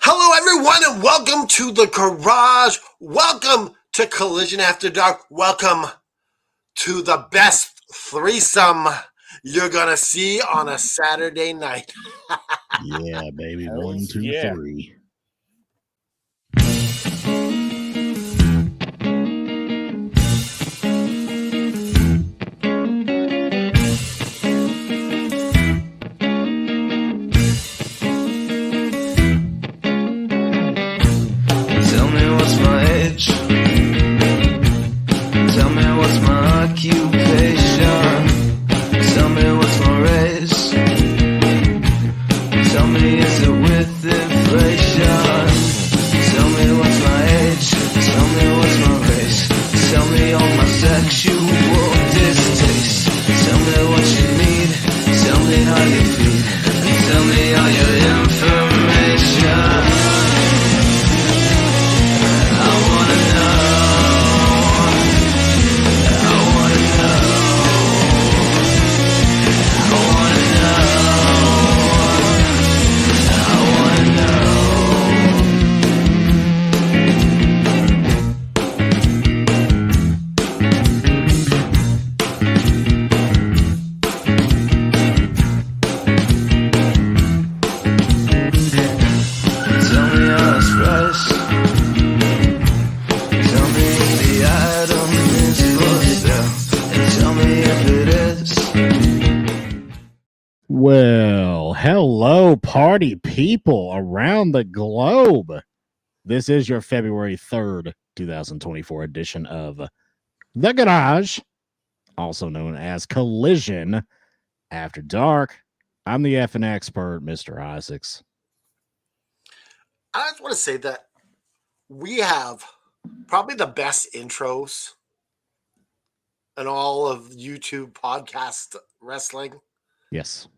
Hello, everyone, and welcome to the garage. Welcome to Collision After Dark. Welcome to the best threesome you're gonna see on a Saturday night. Yeah, baby. Hells 1, 2, yeah. 3. Tell me what's my age. Tell me what's my occupation. Tell me what's my race. Tell me is it with inflation. Tell me what's my age. Tell me what's my race. Tell me all my sexual distaste. Tell me what you need. Tell me how you feel. And tell me all your information. Well, hello, party people around the globe. This is your February 3rd, 2024 edition of The Garage, also known as Collision After Dark. I'm the effing expert, Mr. Isaacs. I just want to say that we have probably the best intros in all of YouTube podcast wrestling. Yes.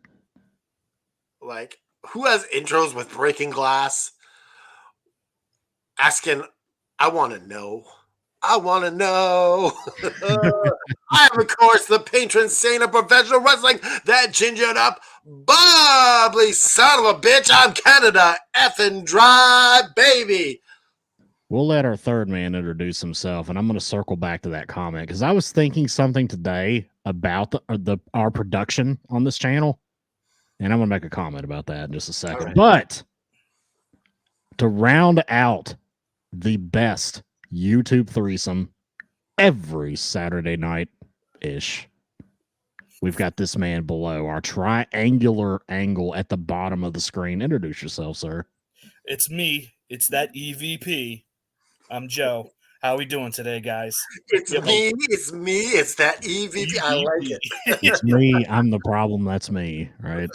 Like, who has intros with Breaking Glass? Asking, I want to know. I want to know. I am, of course, the patron saint of professional wrestling, that gingered up, bubbly son of a bitch. I'm Canada effing dry, baby. We'll let our third man introduce himself, and I'm going to circle back to that comment because I was thinking something today about our production on this channel. And I'm going to make a comment about that in just a second. Right. But to round out the best YouTube threesome every Saturday night-ish, we've got this man below, our triangular angle at the bottom of the screen. Introduce yourself, sir. It's me. It's that EVP. I'm Joe. How we doing today, guys? It's me. It's that EVP. I like it. It's me. I'm the problem. That's me, right?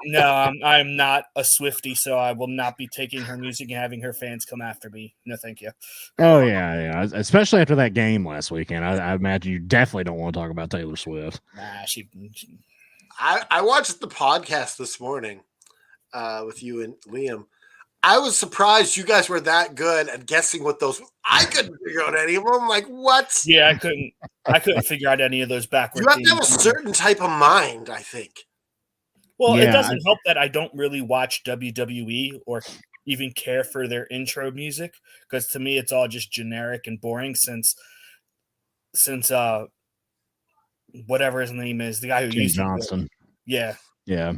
No, I'm not a Swiftie, so I will not be taking her music and having her fans come after me. No, thank you. Oh, yeah. Especially after that game last weekend. I imagine you definitely don't want to talk about Taylor Swift. Nah, I watched the podcast this morning with you and Liam. I was surprised you guys were that good at guessing what those. I couldn't figure out any of them. I'm like, what? Yeah, I couldn't figure out any of those backwards. You have to have a certain type of mind, I think. Well, Yeah, it doesn't help that I don't really watch WWE or even care for their intro music, because to me it's all just generic and boring since whatever his name is, the guy who King used Johnson. to. Yeah.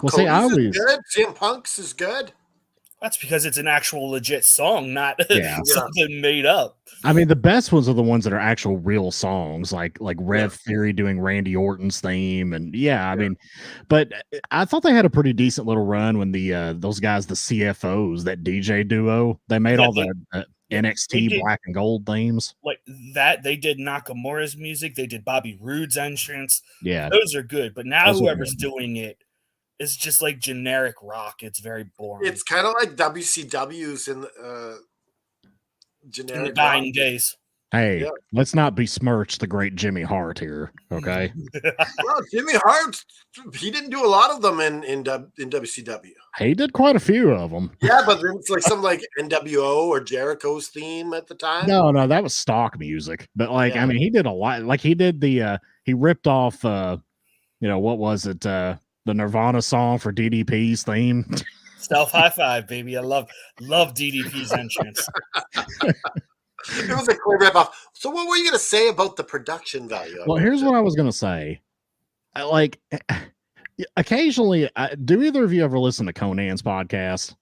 Well, see, I always good. CM Punk's is good. That's because it's an actual legit song, not something made up. I mean, the best ones are the ones that are actual real songs, like Rev Theory doing Randy Orton's theme, and I mean, but I thought they had a pretty decent little run when the those guys, the CFOs, that DJ duo, they made all the NXT Black and Gold themes. Like that, they did Nakamura's music, they did Bobby Roode's entrance. Yeah, those are good, but now whoever's doing it is just like generic rock. It's very boring. It's kind of like WCW's in generic in the dying days. Hey, let's not besmirch the great Jimmy Hart here, okay? Well, Jimmy Hart, he didn't do a lot of them in WCW. He did quite a few of them. Yeah, but it's like some like NWO or Jericho's theme at the time. No, that was stock music. But like, I mean, he did a lot. Like he did he ripped off, what was it? The Nirvana song for DDP's theme. Self high five, baby. I love DDP's entrance. It was a clear rip off. So what were you going to say about the production value? Well, here's what I was going to say. Like, occasionally, do either of you ever listen to Conan's podcast?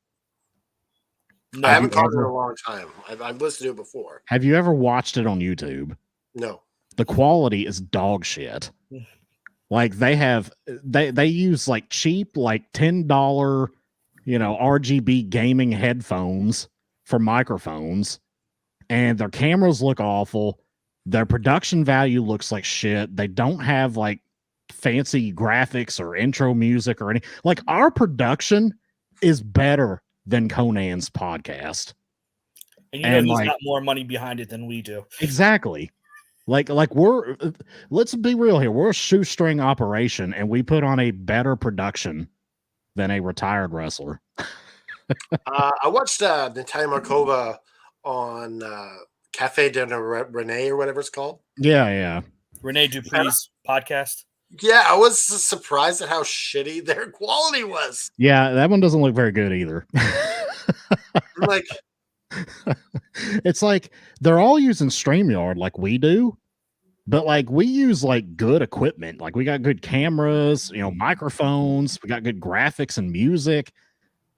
No, I haven't caught it in a long time. I've listened to it before. Have you ever watched it on YouTube? No. The quality is dog shit. Like they use like cheap, like $10, RGB gaming headphones for microphones, and their cameras look awful. Their production value looks like shit. They don't have like fancy graphics or intro music or anything. Like our production is better than Conan's podcast. And he's got more money behind it than we do. Exactly. Like let's be real here. We're a shoestring operation, and we put on a better production than a retired wrestler. I watched Natalia Markova on Cafe de Renee or whatever it's called. Yeah. Renee Dupree's podcast. Yeah, I was surprised at how shitty their quality was. Yeah, that one doesn't look very good either. Like, it's like they're all using StreamYard like we do, but like we use like good equipment. Like we got good cameras, microphones, we got good graphics and music.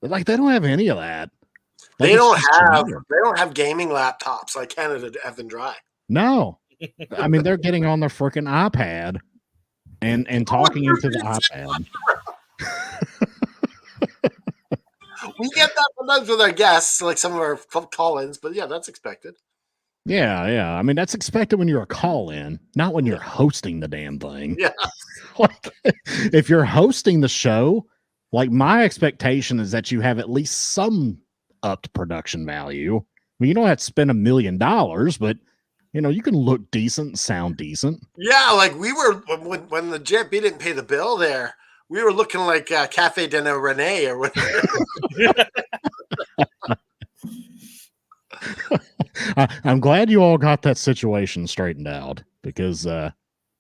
But like they don't have any of that. Like, they don't have gaming laptops like Canada F and Dry. No. I mean, they're getting on their freaking iPad and talking into the iPad. We get that sometimes with our guests, like some of our call-ins, but yeah, that's expected. Yeah. I mean, that's expected when you're a call-in, not when you're hosting the damn thing. Yeah. Like, if you're hosting the show, like my expectation is that you have at least some upped production value. I mean, you don't have to spend $1 million, but you can look decent and sound decent. Yeah, like we were when the JFB didn't pay the bill there. We were looking like Cafe de Renee or whatever. I'm glad you all got that situation straightened out, because I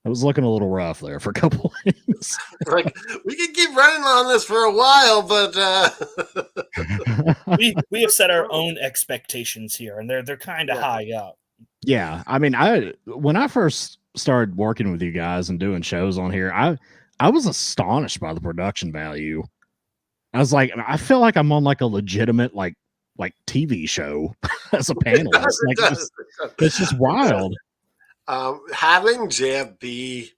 was looking a little rough there for a couple of days. Like, we could keep running on this for a while, but we have set our own expectations here, and they're kind of high up. Yeah, I mean, when I first started working with you guys and doing shows on here, I was astonished by the production value. I was like, I feel like I'm on like a legitimate like TV show as a panelist. Like it's just wild. Having JFB,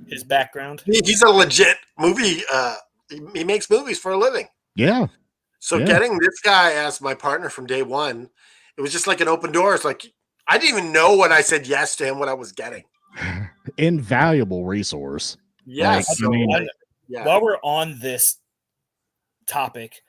his background, he's a legit movie. He makes movies for a living. Yeah. So getting this guy as my partner from day one, it was just like an open door. It's like I didn't even know when I said yes to him what I was getting. Invaluable resource. Yes. Like, while we're on this topic,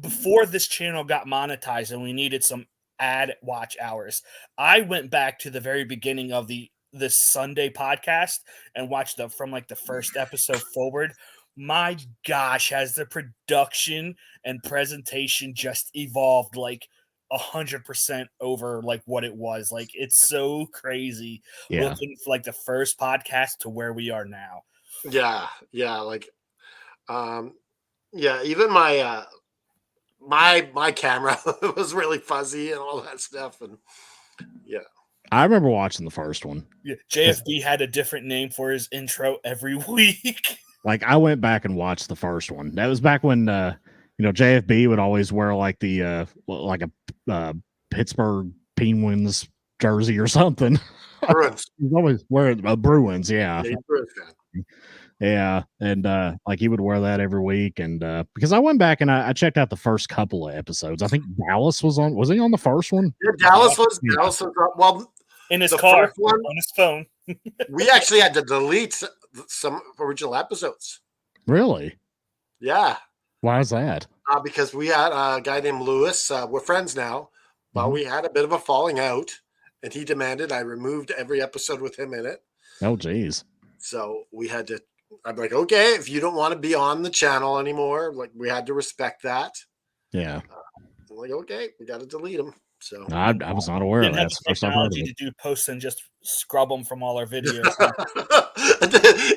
before this channel got monetized and we needed some ad watch hours, I went back to the very beginning of this Sunday podcast and watched from like the first episode forward. My gosh, has the production and presentation just evolved like 100% over like what it was. Like it's so crazy looking for like the first podcast to where we are now. Yeah. Like, even my my camera was really fuzzy and all that stuff, and I remember watching the first one. Yeah, JFB had a different name for his intro every week. Like I went back and watched the first one. That was back when JFB would always wear like the like a Pittsburgh Penguins jersey or something. Bruins. He's always wearing Bruins, yeah. Bruins fan. Yeah, and like he would wear that every week, and because I went back and I checked out the first couple of episodes. I think Dallas was on. Was he on the first one? Yeah, Dallas was well in his car on his phone. We actually had to delete some original episodes. Really? Yeah. Why is that? Because we had a guy named Lewis. We're friends now, but we had a bit of a falling out, and he demanded I removed every episode with him in it. Oh, geez. So we had to. I'm like, okay, if you don't want to be on the channel anymore, like we had to respect that. Yeah. I'm like, okay, we got to delete him. So I was not aware of Didn't have that. It's the the first I've heard of technology it. to do posts and just scrub them from all our videos.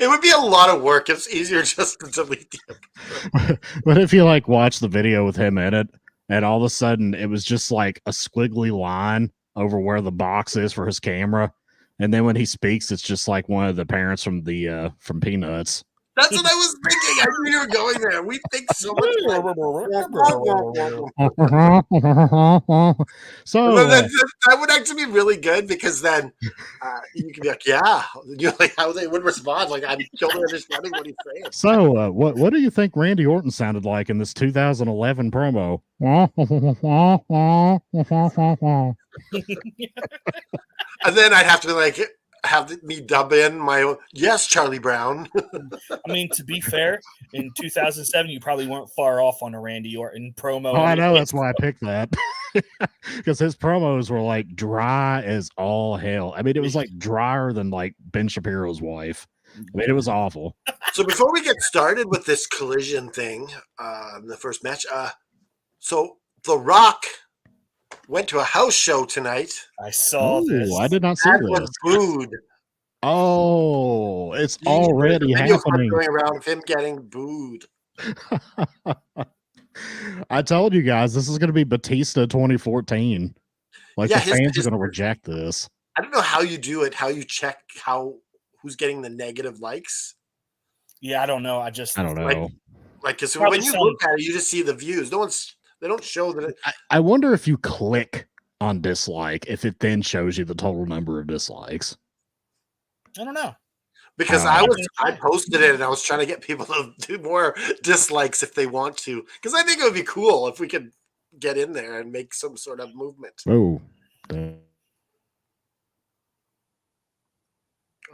it would be a lot of work. It's easier just to delete the But if you like watch the video with him in it, and all of a sudden it was just like a squiggly line over where the box is for his camera, and then when he speaks, it's just like one of the parents from the from Peanuts. That's what I was thinking. I knew you were going there. We think so much. So That would actually be really good because then you can be like, yeah, you know, like how they would respond. Like I'm totally understanding what he's saying. So, what do you think Randy Orton sounded like in this 2011 promo? And then I'd have to like have me dub in my own. Yes, Charlie Brown. I mean, to be fair, in 2007, you probably weren't far off on a Randy Orton promo. Oh, I know. That's why I picked that. Because his promos were like dry as all hell. I mean, it was like drier than like Ben Shapiro's wife. I mean, it was awful. So before we get started with this collision thing, the first match, so The Rock went to a house show tonight. I saw this. I did not see And this. was booed. Oh, it's already happening. Going around of him getting booed. I told you guys this is going to be Batista 2014. Like the fans are going to reject this. I don't know how you do it. How you check who's getting the negative likes. Yeah, I don't know. I don't know. Like because when you look at it, you just see the views. They don't show that. I wonder if you click on dislike, if it then shows you the total number of dislikes. I don't know. Because I posted it and I was trying to get people to do more dislikes if they want to. Because I think it would be cool if we could get in there and make some sort of movement. Oh. Are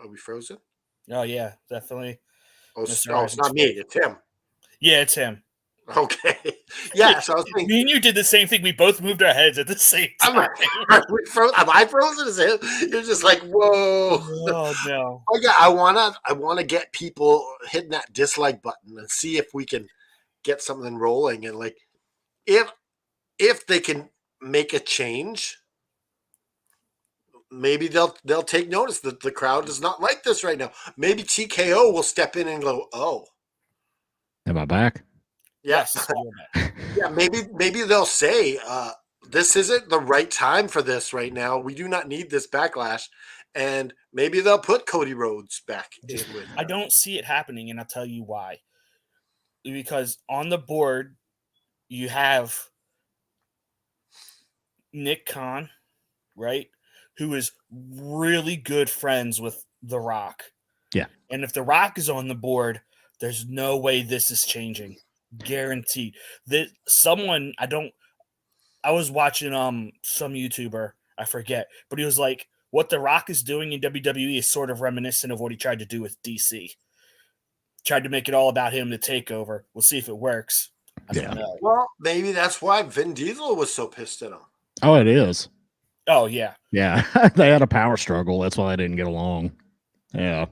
we frozen? Oh, yeah, definitely. Oh, it's not me. It's him. Yeah, it's him. Okay. Yeah, so I was thinking. Me and you did the same thing. We both moved our heads at the same time. Am I frozen? Is it? You're just like, whoa. Oh, no. I wanna get people hitting that dislike button and see if we can get something rolling. And like if they can make a change, maybe they'll take notice that the crowd does not like this right now. Maybe TKO will step in and go, oh. Am I back? Yes. Yeah, maybe they'll say, this isn't the right time for this right now. We do not need this backlash. And maybe they'll put Cody Rhodes back in with I don't see it happening, and I'll tell you why. Because on the board, you have Nick Khan, right? Who is really good friends with The Rock. Yeah. And if The Rock is on the board, there's no way this is changing. Guaranteed. That someone I was watching some YouTuber, I forget, but he was like, what The Rock is doing in WWE is sort of reminiscent of what he tried to do with DC. Tried to make it all about him to take over. We'll see if it works. I don't know. Well, maybe that's why Vin Diesel was so pissed at him. Oh, it is. Oh, yeah. Yeah. They had a power struggle. That's why they didn't get along. Yeah.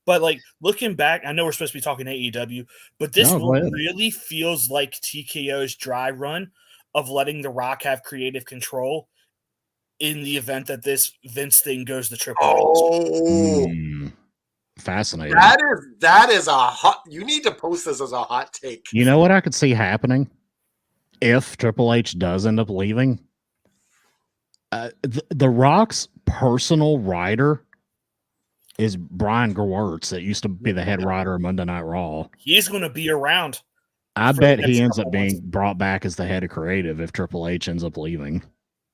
But like looking back, I know we're supposed to be talking AEW, but this really feels like TKO's dry run of letting The Rock have creative control in the event that this Vince thing goes to Triple H. Fascinating. That is a hot. You need to post this as a hot take. You know what I could see happening if Triple H does end up leaving? The Rock's personal writer is Brian Gewirtz, that used to be the head writer of Monday Night Raw. He's going to be around. I bet he ends up being brought back as the head of creative if Triple H ends up leaving.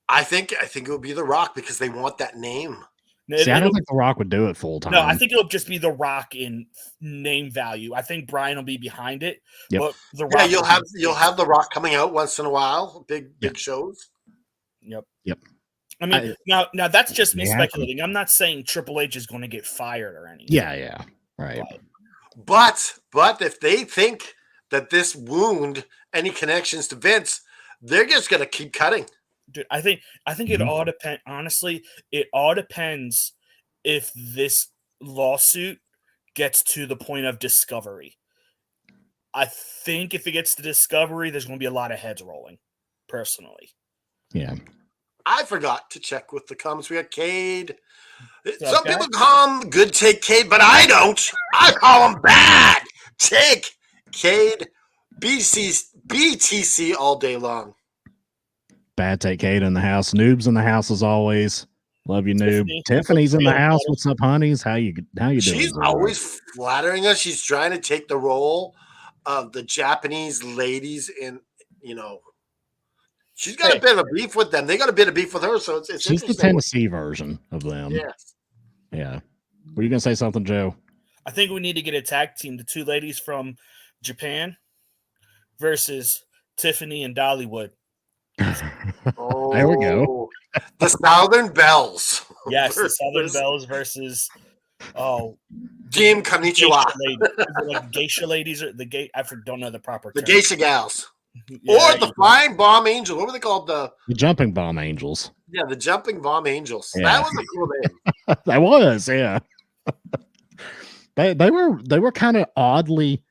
I think it would be The Rock because they want that name. See, I don't think The Rock would do it full time. No, I think it'll just be The Rock in name value. I think Brian will be behind it. Yep. But The Rock you'll have The Rock coming out once in a while, big shows. Yep. I mean, now that's just me speculating. I'm not saying Triple H is going to get fired or anything. Yeah, right. But if they think that this wound any connections to Vince, they're just going to keep cutting. Dude, I think it all depends. Honestly, it all depends if this lawsuit gets to the point of discovery. I think if it gets to discovery, there's going to be a lot of heads rolling. Personally, yeah. I forgot to check with the comments. We got Cade. What's Some up, people guys? call him good take Cade, but I don't. I call him bad take Cade. BTC all day long. Bad take Kate in the house. Noob's in the house as always. Love you, Noob. Tiffany, Tiffany's in the real house. better. What's up, honeys? How you doing? She's Zara? always flattering us. She's trying to take the role of the Japanese ladies in, she's got a bit of a beef with them. They got a bit of beef with her, so it's She's the interesting. Tennessee version of them. Yes. Yeah. Were you gonna say something, Joe? I think we need to get a tag team, the two ladies from Japan versus Tiffany and Dollywood. Oh, There we go. The Southern Bells. Yes, the Southern Bells versus Team geisha Konnichiwa. ladies. Is it like geisha ladies or don't know the proper The term. Geisha Gals. Yeah, Or there the you go. Flying Bomb Angels. What were they called? The Jumping Bomb Angels. Yeah, the Jumping Bomb Angels. Yeah. That was a cool name. That was, yeah. They were kind of oddly.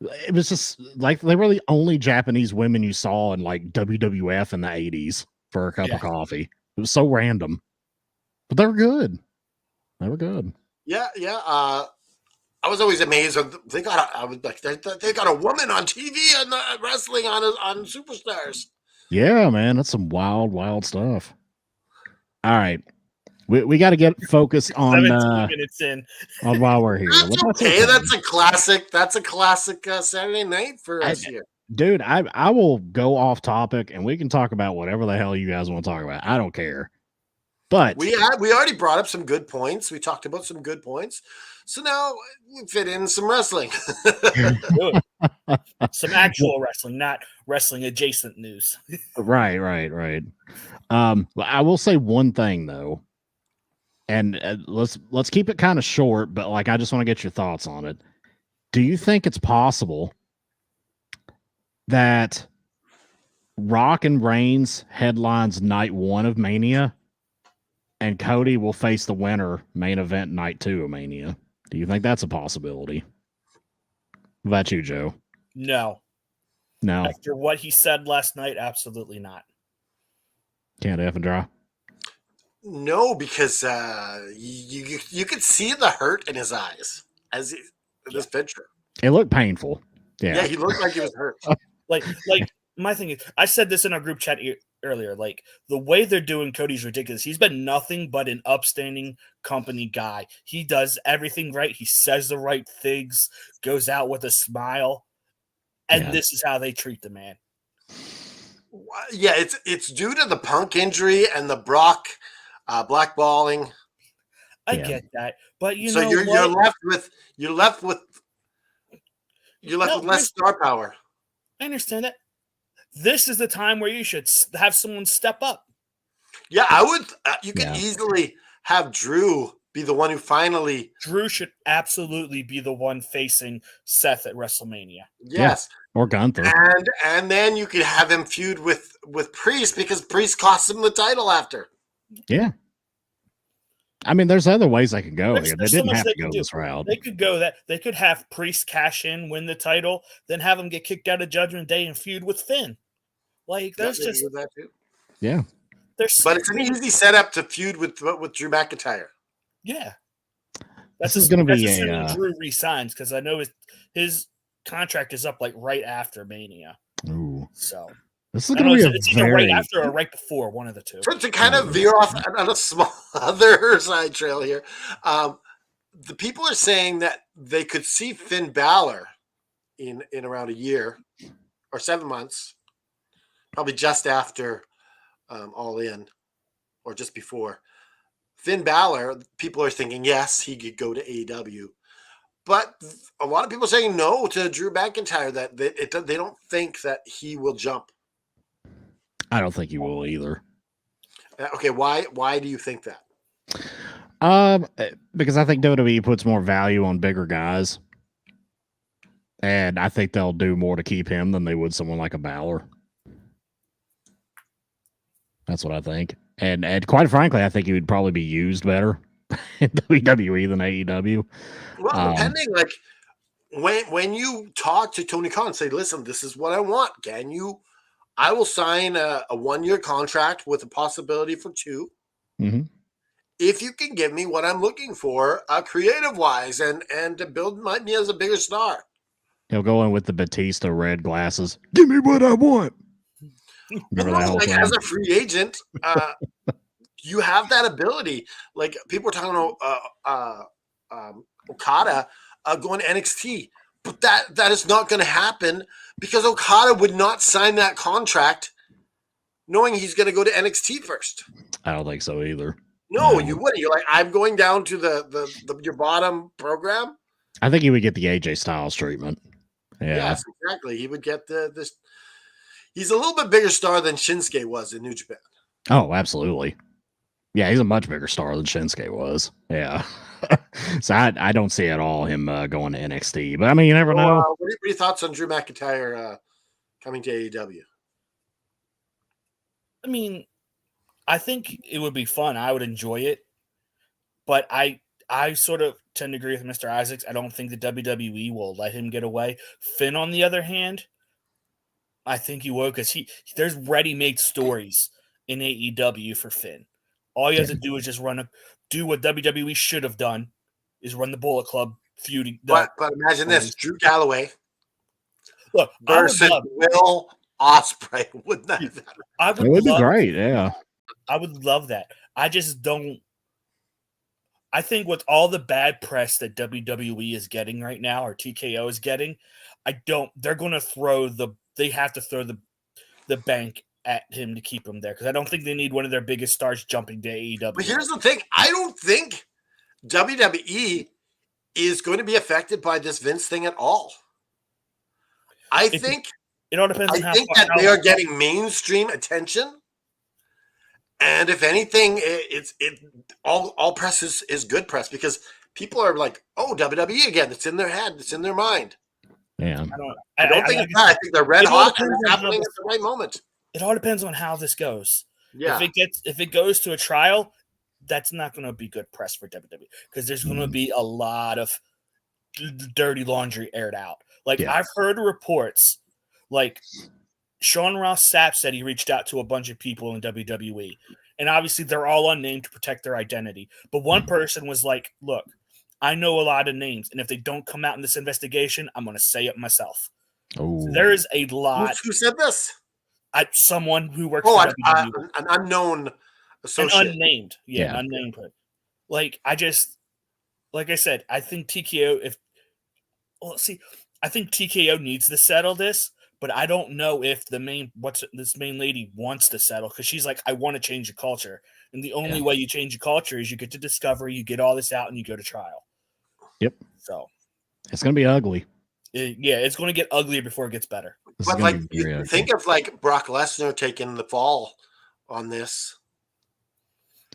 It was just like they were the only Japanese women you saw in like WWF in the 80s for a cup of coffee. It was so random, but they were good. They were good. Yeah. I was always amazed. They got a woman on TV and wrestling on Superstars. Yeah, man, that's some wild stuff. All right, we got to get focused on 17 minutes in. on while we're here. That's okay. That's a classic. That's a classic Saturday night for us here. Dude, I will go off topic and we can talk about whatever the hell you guys want to talk about. I don't care. But we already brought up some good points. We talked about some good points. So now we fit in some wrestling. Some actual wrestling, not wrestling adjacent news. Right. I will say one thing though, and let's keep it kind of short, but like I just want to get your thoughts on it. Do you think it's possible that Rock and Reigns headlines night 1 of Mania, and Cody will face the winner main event night 2 of Mania? Do you think that's a possibility? What about you, Joe? No. No. After what he said last night, absolutely not. Can't F and dry. No, because you could see the hurt in his eyes in this picture. It looked painful. Yeah, he looked like he was hurt. Like my thing is, I said this in our group chat earlier. Like the way they're doing Cody's ridiculous. He's been nothing but an upstanding company guy. He does everything right. He says the right things. Goes out with a smile, and this is how they treat the man. Yeah, it's due to the Punk injury and the Brock blackballing. I get that, but so you're left with less star power. I understand that. This is the time where you should have someone step up. Yeah, I would. You could easily have Drew be the one who finally. Drew should absolutely be the one facing Seth at WrestleMania. Yes. Or Gunther. And then you could have him feud with Priest because Priest cost him the title after. Yeah. I mean, there's other ways they could go here. They didn't have to go this route. They could go that. They could have Priest cash in, win the title, then have him get kicked out of Judgment Day and feud with Finn. Like, there's just that too. Yeah. But it's an easy setup to feud with Drew McIntyre. Yeah. This is going to be Drew resigns because I know his contract is up like right after Mania. Ooh. So this is going to be it's either right after or right before, one of the two. To kind of veer off on a small other side trail here, the people are saying that they could see Finn Balor in around a year or 7 months, probably just after All In or just before. Finn Balor, people are thinking, yes, he could go to AEW. But a lot of people are saying no to Drew McIntyre, that they don't think that he will jump. I don't think he will either. Okay, why do you think that? Because I think WWE puts more value on bigger guys. And I think they'll do more to keep him than they would someone like a Balor. That's what I think. And quite frankly, I think he would probably be used better in WWE than AEW. Well, depending, like when you talk to Tony Khan and say, listen, this is what I want. Can you I will sign a 1-year contract with a possibility for 2. Mm-hmm. If you can give me what I'm looking for, creative wise, and to build me as a bigger star. He'll go in with the Batista red glasses. Give me what I want. Remember that whole Like song? as a free agent, you have that ability. Like people are talking about Okada going to NXT, but that is not going to happen because Okada would not sign that contract knowing he's going to go to NXT first. I don't think so either. No, you wouldn't. You're like, I'm going down to your bottom program. I think he would get the AJ Styles treatment. Yeah. Yes, exactly. He would get this. He's a little bit bigger star than Shinsuke was in New Japan. Oh, absolutely. Yeah, he's a much bigger star than Shinsuke was. Yeah. So I don't see at all him going to NXT. But I mean, you never know. What are your thoughts on Drew McIntyre coming to AEW? I mean, I think it would be fun. I would enjoy it. But I sort of tend to agree with Mr. Isaacs. I don't think the WWE will let him get away. Finn, on the other hand, I think he will because there's ready-made stories in AEW for Finn. All you have to do is just do what WWE should have done, is run the Bullet Club feuding. But imagine this: Drew Galloway Look, versus Will Ospreay. Wouldn't that? It would be great. Yeah, I would love that. I just don't. I think with all the bad press that WWE is getting right now, or TKO is getting, they're going to they have to throw the bank at him to keep him there because I don't think they need one of their biggest stars jumping to AEW. But here's the thing: I don't think WWE is going to be affected by this Vince thing at all. I think it all depends on how they are getting mainstream attention. And if anything, all press is good press because people are like, "Oh, WWE again!" It's in their head, it's in their mind. Yeah, I don't think it's that. I think they're red hot and it's happening at the right moment. It all depends on how this goes. Yeah, if it goes to a trial, that's not going to be good press for WWE because there's going to be a lot of dirty laundry aired out. Like I've heard reports, like Sean Ross Sapp said he reached out to a bunch of people in WWE, and obviously they're all unnamed to protect their identity. But one person was like, "Look, I know a lot of names, and if they don't come out in this investigation, I'm going to say it myself." Oh, so there is a lot. Who said this? Someone who works for WWE. An unknown associate. An unnamed. Yeah, an unnamed. Like, like I said, I think TKO, I think TKO needs to settle this, but I don't know if this main lady wants to settle because she's like, I want to change the culture. And the only way you change the culture is you get to Discovery, you get all this out, and you go to trial. Yep. So it's going to be ugly. It's going to get uglier before it gets better. But like, you think of like Brock Lesnar taking the fall on this.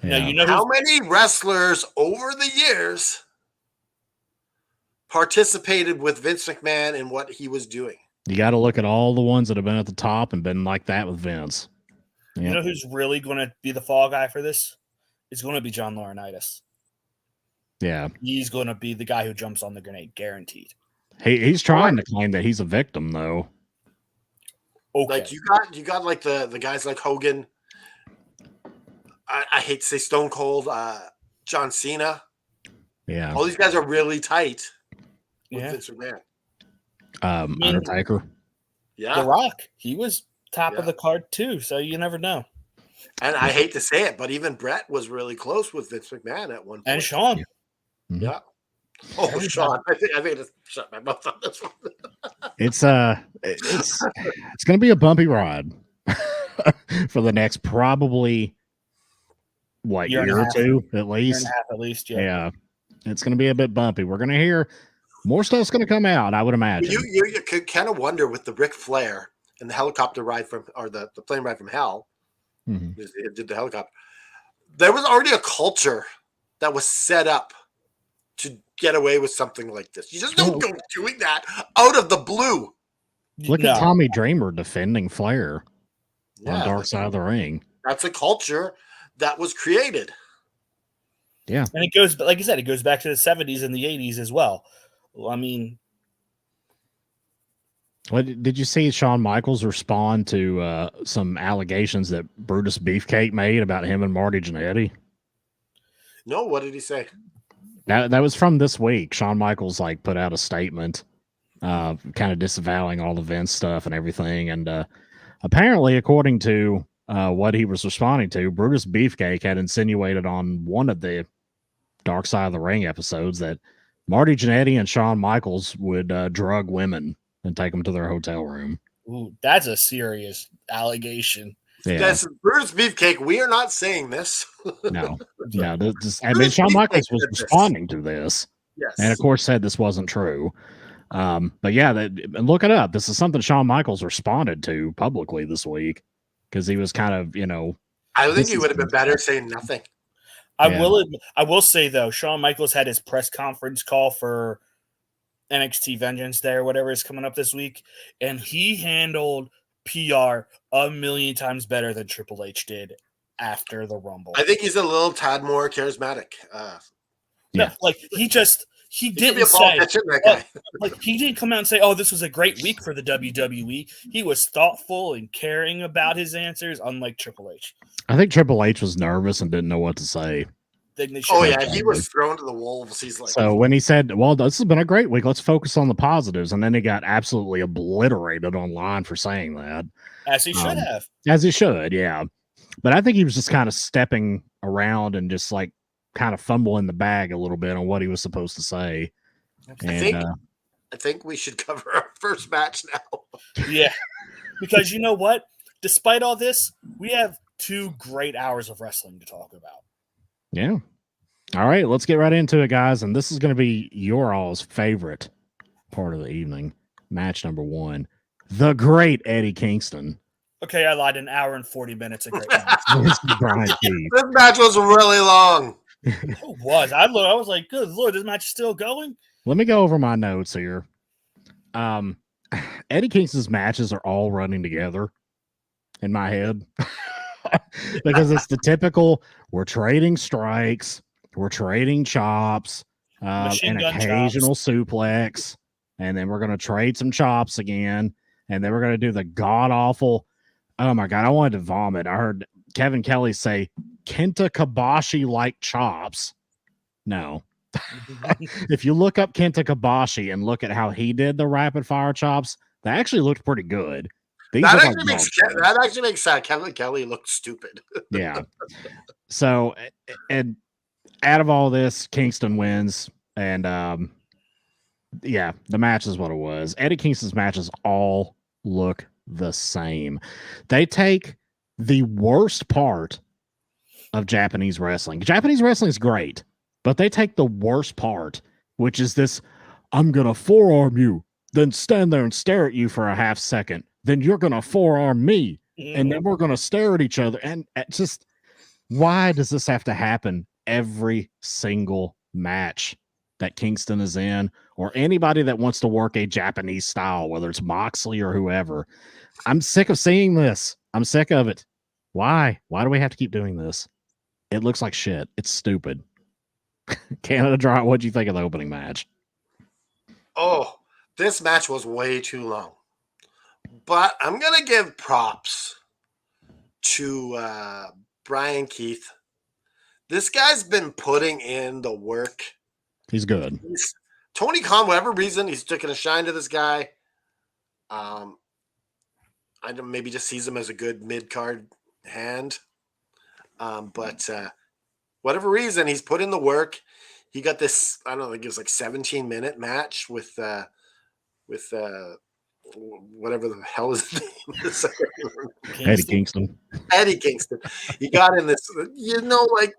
Yeah. You know how many wrestlers over the years participated with Vince McMahon in what he was doing? You got to look at all the ones that have been at the top and been like that with Vince. Yep. You know who's really going to be the fall guy for this? It's going to be John Laurinaitis. Yeah. He's going to be the guy who jumps on the grenade, guaranteed. He's trying to claim that he's a victim, though. Okay. Like you got like the guys like Hogan. I hate to say Stone Cold, John Cena. Yeah. All these guys are really tight with Vince McMahon. Undertaker. Yeah. The Rock. He was top of the card too, so you never know. And I hate to say it, but even Brett was really close with Vince McMahon at one point. And Sean. Yeah. Oh, Sean. I think I just shut my mouth on this one. It's gonna be a bumpy ride for the next probably year or two at least. Year and a half at least, yeah. It's gonna be a bit bumpy. We're gonna hear more stuff's gonna come out, I would imagine. You could kind of wonder with the Ric Flair and the helicopter ride the plane ride from hell. Mm-hmm. It did the helicopter. There was already a culture that was set up to get away with something like this. You just don't go doing that out of the blue. Look at Tommy Dreamer defending Flair on Dark Side of the Ring. That's a culture that was created. Yeah. And it goes, like you said, it goes back to the 70s and the 80s as well. I mean, What did you see Shawn Michaels respond to some allegations that Brutus Beefcake made about him and Marty Jannetty? No, what did he say? That was from this week. Shawn Michaels like put out a statement, kind of disavowing all the Vince stuff and everything. And apparently, according to what he was responding to, Brutus Beefcake had insinuated on one of the Dark Side of the Ring episodes that Marty Jannetty and Shawn Michaels would drug women and take them to their hotel room. Ooh, that's a serious allegation. Yeah. That's Brutus Beefcake. We are not saying this. No. I mean, Shawn Michaels was responding to this, Yes. and of course said this wasn't true. But yeah, and look it up. This is something Shawn Michaels responded to publicly this week because he was kind of, I think he would have been better saying nothing. I will say though, Shawn Michaels had his press conference call for NXT Vengeance Day or whatever is coming up this week, and he handled PR a million times better than Triple H did after the Rumble. I think he's a little tad more charismatic. Yeah, like he didn't say, like he didn't come out and say, "Oh, this was a great week for the WWE." He was thoughtful and caring about his answers, unlike Triple H. I think Triple H was nervous and didn't know what to say. Oh yeah, he was thrown to the wolves. He's like, so when he said, "Well, this has been a great week. Let's focus on the positives," and then he got absolutely obliterated online for saying that, as he should have, as he should, yeah. But I think he was just kind of stepping around and just like kind of fumbling the bag a little bit on what he was supposed to say. I think we should cover our first match now. Yeah, because you know what? Despite all this, we have 2 great hours of wrestling to talk about. Yeah. All right, let's get right into it, guys. And this is going to be your all's favorite part of the evening. Match number 1. The Great Eddie Kingston. Okay, I lied. 1 hour and 40 minutes. A great match. This match was really long. It was. I was like, good Lord, this match is still going? Let me go over my notes here. Eddie Kingston's matches are all running together in my head. Because it's the typical, we're trading strikes, we're trading chops, an occasional suplex, and then we're going to trade some chops again, and then we're going to do the god-awful, oh my God, I wanted to vomit. I heard Kevin Kelly say, Kenta Kobashi-like chops. No. If you look up Kenta Kobashi and look at how he did the rapid-fire chops, they actually looked pretty good. That actually makes Kevin Kelly look stupid. Yeah. So, and out of all this, Kingston wins. And yeah, the match is what it was. Eddie Kingston's matches all look the same. They take the worst part of Japanese wrestling. Japanese wrestling is great, but they take the worst part, which is this, I'm going to forearm you, then stand there and stare at you for a half second. Then you're going to forearm me, and then we're going to stare at each other. And just, why does this have to happen every single match that Kingston is in, or anybody that wants to work a Japanese style, whether it's Moxley or whoever? I'm sick of seeing this. I'm sick of it. Why? Why do we have to keep doing this? It looks like shit. It's stupid. Canada Dry, what do you think of the opening match? Oh, this match was way too long. But I'm going to give props to Brian Keith. This guy's been putting in the work. He's good. Tony Khan, whatever reason, he's taking a shine to this guy. I don't, maybe just sees him as a good mid-card hand. But whatever reason, he's put in the work. He got this, I don't know, I think it was like 17-minute match with whatever the hell his name is. Eddie Kingston. Eddie Kingston. He got in this, like,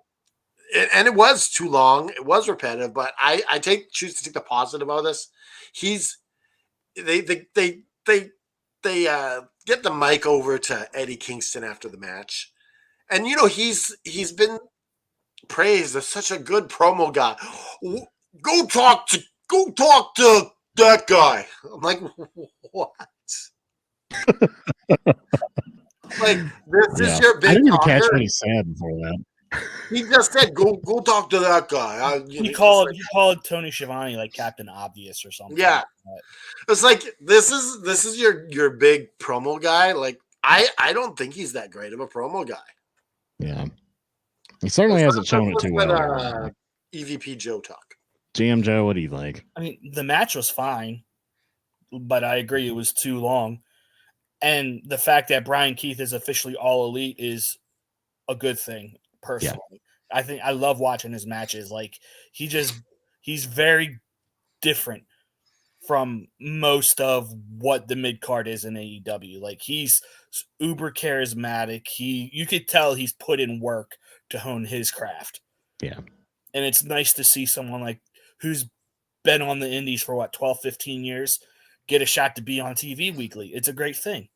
and it was too long. It was repetitive, but I choose to take the positive out of this. They get the mic over to Eddie Kingston after the match, and he's been praised as such a good promo guy. Go talk to that guy. I'm like, what? Like, this is your big. I didn't even catch what he said before that. He just said, "Go talk to that guy." He called Tony Schiavone like Captain Obvious or something. Yeah. It's like this is your big promo guy. Like I don't think he's that great of a promo guy. Yeah, he certainly hasn't shown it too well. EVP Joe talk. GM Joe, what do you think? I mean, the match was fine, but I agree it was too long. And the fact that Brian Keith is officially all elite is a good thing, personally. Yeah. I love watching his matches. Like he's very different from most of what the mid card is in AEW. Like he's uber charismatic. You could tell he's put in work to hone his craft. Yeah. And it's nice to see someone like who's been on the indies for 12, 15 years get a shot to be on TV weekly. It's a great thing.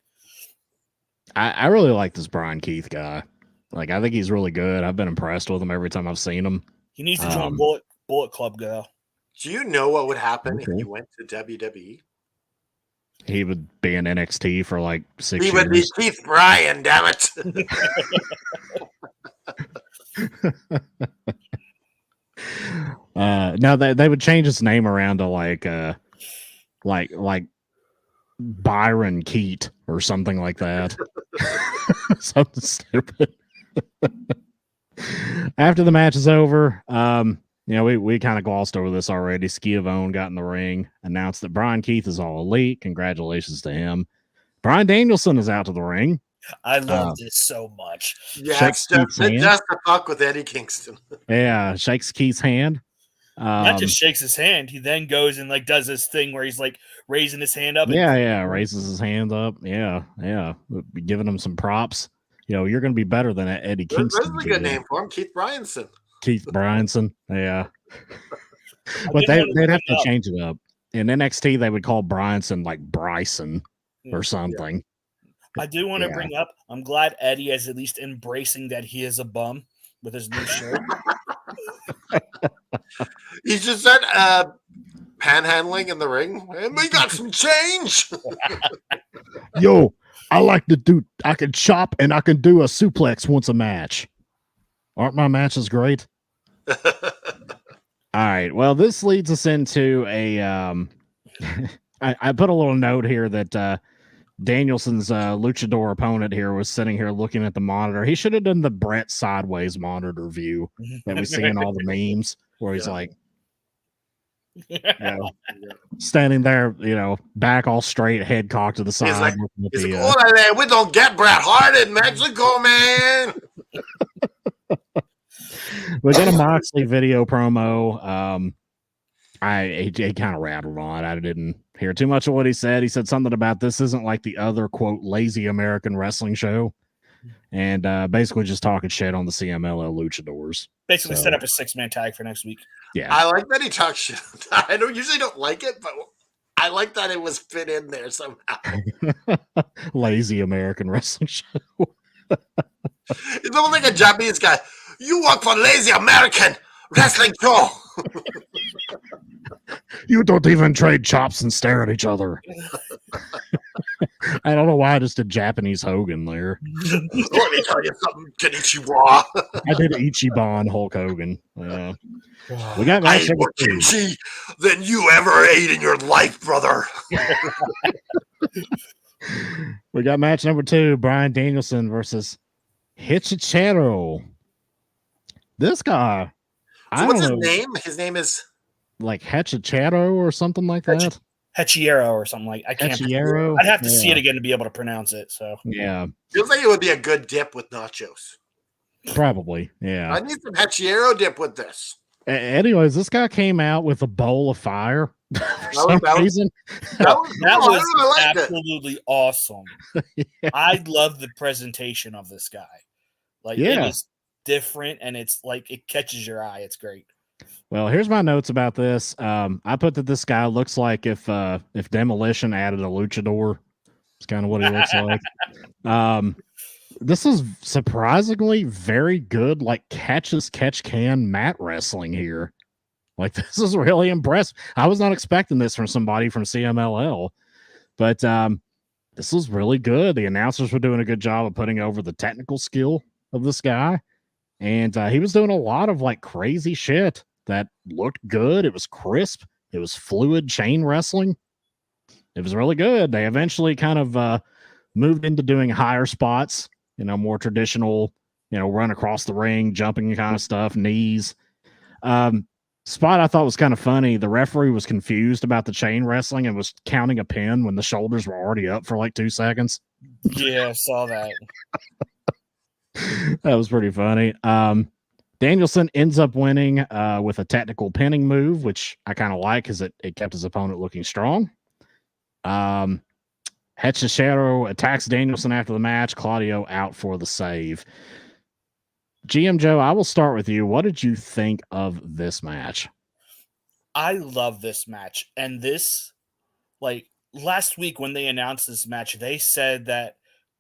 I really like this Brian Keith guy. Like, I think he's really good. I've been impressed with him every time I've seen him. He needs to join Bullet Club, though. Do you know what would happen if he went to WWE? He would be in NXT for like 6 years. He would be Keith Bryan, damn it. No, they would change his name around to like Byron Keat or something like that. Something stupid. After the match is over, we kind of glossed over this already. Schiavone got in the ring, announced that Brian Keith is all elite. Congratulations to him. Bryan Danielson is out to the ring. I love this so much. Yeah, it's just to fuck with Eddie Kingston. Yeah, shakes Keith's hand. Not just shakes his hand. He then goes and like does this thing where he's like raising his hand up. Raises his hand up. Yeah. Giving him some props. You're going to be better than Eddie Kingston. That's a good name for him, Keith Bryanson. Keith Bryanson, yeah. But they'd have to change it up. In NXT, they would call Bryanson like Bryson or something. I do want to bring up, I'm glad Eddie is at least embracing that he is a bum with his new shirt. He's just said panhandling in the ring, and we got some change. Yo, I can chop and I can do a suplex once a match. Aren't my matches great? All right. Well, this leads us into a I put a little note here that Danielson's luchador opponent here was sitting here looking at the monitor. He should have done the Brett sideways monitor view that we see in all the memes where he's like standing there, back all straight, head cocked to the side. He's like, we don't get Bret Hart in Mexico, man. We got a Moxley video promo. He kind of rattled on. I didn't hear too much of what he said. He said something about this isn't like the other, quote, lazy American wrestling show. And basically just talking shit on the CMLL luchadors. Basically set up a 6-man tag for next week. Yeah. I like that he talks shit. I usually don't like it, but I like that it was fit in there somehow. Lazy American wrestling show. It's almost like a Japanese guy. You work for lazy American wrestling show. You don't even trade chops and stare at each other. I don't know why I just did Japanese Hogan there. Let me tell you something, Konnichiwa. I did Ichiban Hulk Hogan. We got I ate more kimchi than you ever ate in your life, brother. We got match number 2, Bryan Danielson versus Hichichero. This guy. So what's his name? His name is like Hechichero or something like that. Hechiero or something like. I can't. Hechiero. I'd have to see it again to be able to pronounce it. So yeah, feels like it would be a good dip with nachos. Probably, yeah. I need some Hechiero dip with this. Anyways, this guy came out with a bowl of fire for some reason. That was absolutely awesome. Yeah. I love the presentation of this guy. Like, it is different, and it's like it catches your eye. It's great. Well, here's my notes about this. I put that this guy looks like if Demolition added a luchador. It's kind of what he looks like. This is surprisingly very good, like catch can mat wrestling here. Like, this is really impressive. I was not expecting this from somebody from CMLL, but this was really good. The announcers were doing a good job of putting over the technical skill of this guy. And he was doing a lot of like crazy shit that looked good. It was crisp. It was fluid chain wrestling. It was really good. They eventually kind of moved into doing higher spots, more traditional, run across the ring, jumping kind of stuff, knees. Spot I thought was kind of funny. The referee was confused about the chain wrestling and was counting a pin when the shoulders were already up for like 2 seconds. Yeah, I saw that. That was pretty funny. Danielson ends up winning with a technical pinning move, which I kind of like because it kept his opponent looking strong. Hechicero attacks Danielson after the match. Claudio out for the save. GM Joe, I will start with you. What did you think of this match? I love this match. And this, like, last week when they announced this match, they said that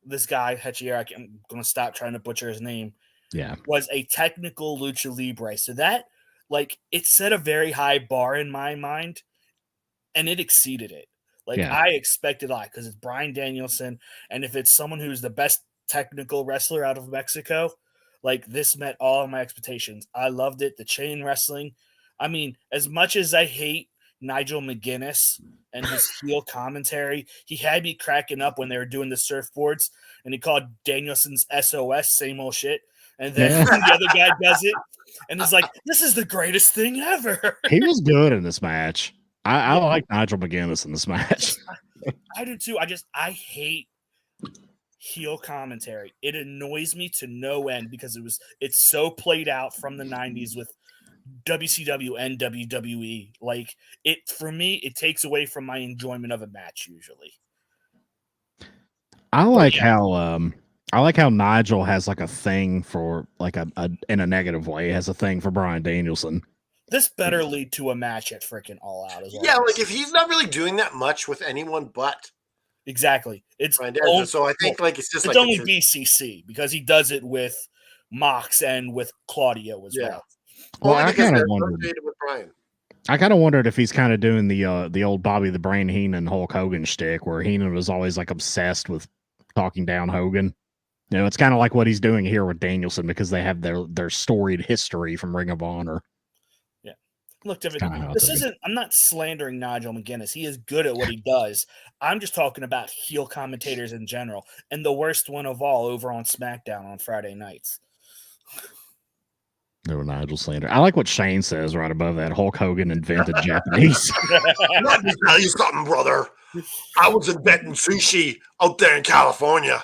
this guy, Hechicero, I'm going to stop trying to butcher his name, was a technical lucha libre. So that, like, it set a very high bar in my mind, and it exceeded it. Like, I expected a lot because it's Bryan Danielson, and if it's someone who's the best technical wrestler out of Mexico, like, this met all of my expectations. I loved it. The chain wrestling. I mean, as much as I hate Nigel McGuinness and his heel commentary, he had me cracking up when they were doing the surfboards, and he called Danielson's SOS, same old shit. And then the other guy does it, and it's like, this is the greatest thing ever. He was good in this match. I like Nigel McGuinness in this match. I do too. I hate heel commentary. It annoys me to no end because it's so played out from the 90s with WCW and WWE. Like, for me, it takes away from my enjoyment of a match usually. I like how Nigel has like a thing for like a in a negative way, has a thing for Bryan Danielson. This better lead to a match at freaking All Out as well. Yeah, like if he's not really doing that much with anyone but exactly. It's so I think like it's just it's only BCC because he does it with Mox and with Claudio as well. Well, I kind of wondered with Bryan. I kind of wondered if he's kind of doing the old Bobby the Brain Heenan Hulk Hogan shtick, where Heenan was always like obsessed with talking down Hogan. It's kind of like what he's doing here with Danielson because they have their storied history from Ring of Honor. Yeah, look, this isn't. I'm not slandering Nigel McGuinness. He is good at what he does. I'm just talking about heel commentators in general, and the worst one of all over on SmackDown on Friday nights. No Nigel slander. I like what Shane says right above that. Hulk Hogan invented Japanese. Let me tell you something, brother. I was inventing sushi out there in California,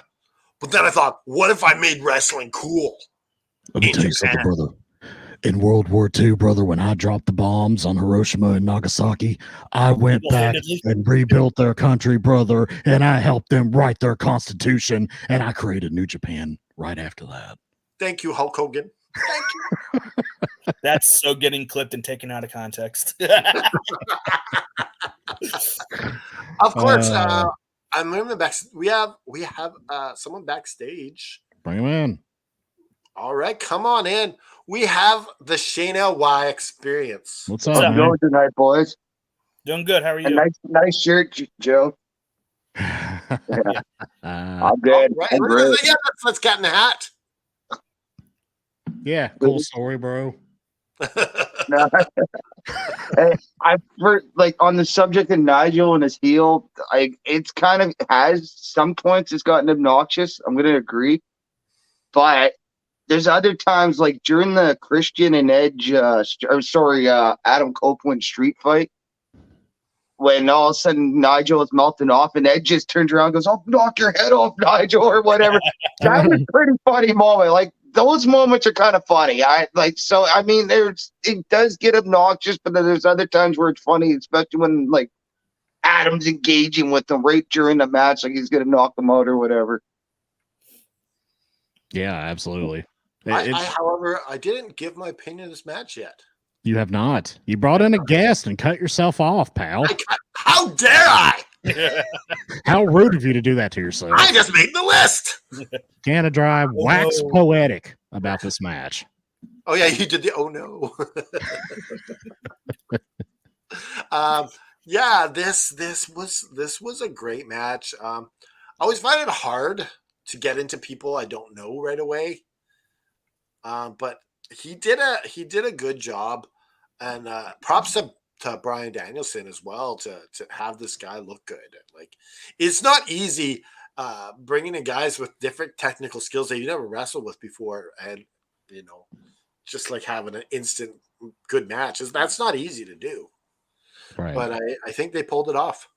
but then I thought, what if I made wrestling cool? Let me tell you something, brother. In World War II, brother, when I dropped the bombs on Hiroshima and Nagasaki, I went back and rebuilt their country, brother, and I helped them write their constitution, and I created New Japan right after that. Thank you, Hulk Hogan. Thank you. That's so getting clipped and taken out of context. Of course, I'm in the back. We have someone backstage. Bring him in. All right, come on in. We have the Shayna Y experience. What's up, How's it going tonight, boys? Doing good. How are you? A nice shirt, Joe. Yeah. I'm good. Right. I'm great. Yeah, let's get in the hat. Yeah, cool story, bro. Hey, I've heard, like, on the subject of Nigel and his heel, like, it's kind of has some points it's gotten obnoxious. I'm gonna agree, but there's other times, like during the Christian and Edge, Adam Copeland street fight, when all of a sudden Nigel is melting off and Edge just turns around and goes, "I'll knock your head off, Nigel," or whatever. That was a pretty funny moment. Like, those moments are kind of funny. I mean, it does get obnoxious, but then there's other times where it's funny, especially when like Adam's engaging with them right during the match, like he's gonna knock them out or whatever. Yeah, absolutely. However, I didn't give my opinion of this match yet. You have not. You brought in a guest and cut yourself off, pal. How dare I? How rude of you to do that to yourself. I just made the list. Canada Dry, wax poetic about this match. Oh, yeah, you did the oh no. Yeah, this was a great match. I always find it hard to get into people I don't know right away. But he did a good job, and props to Brian Danielson as well to have this guy look good. Like, it's not easy bringing in guys with different technical skills that you never wrestled with before, and just like having an instant good match. That's not easy to do. Right. But I think they pulled it off.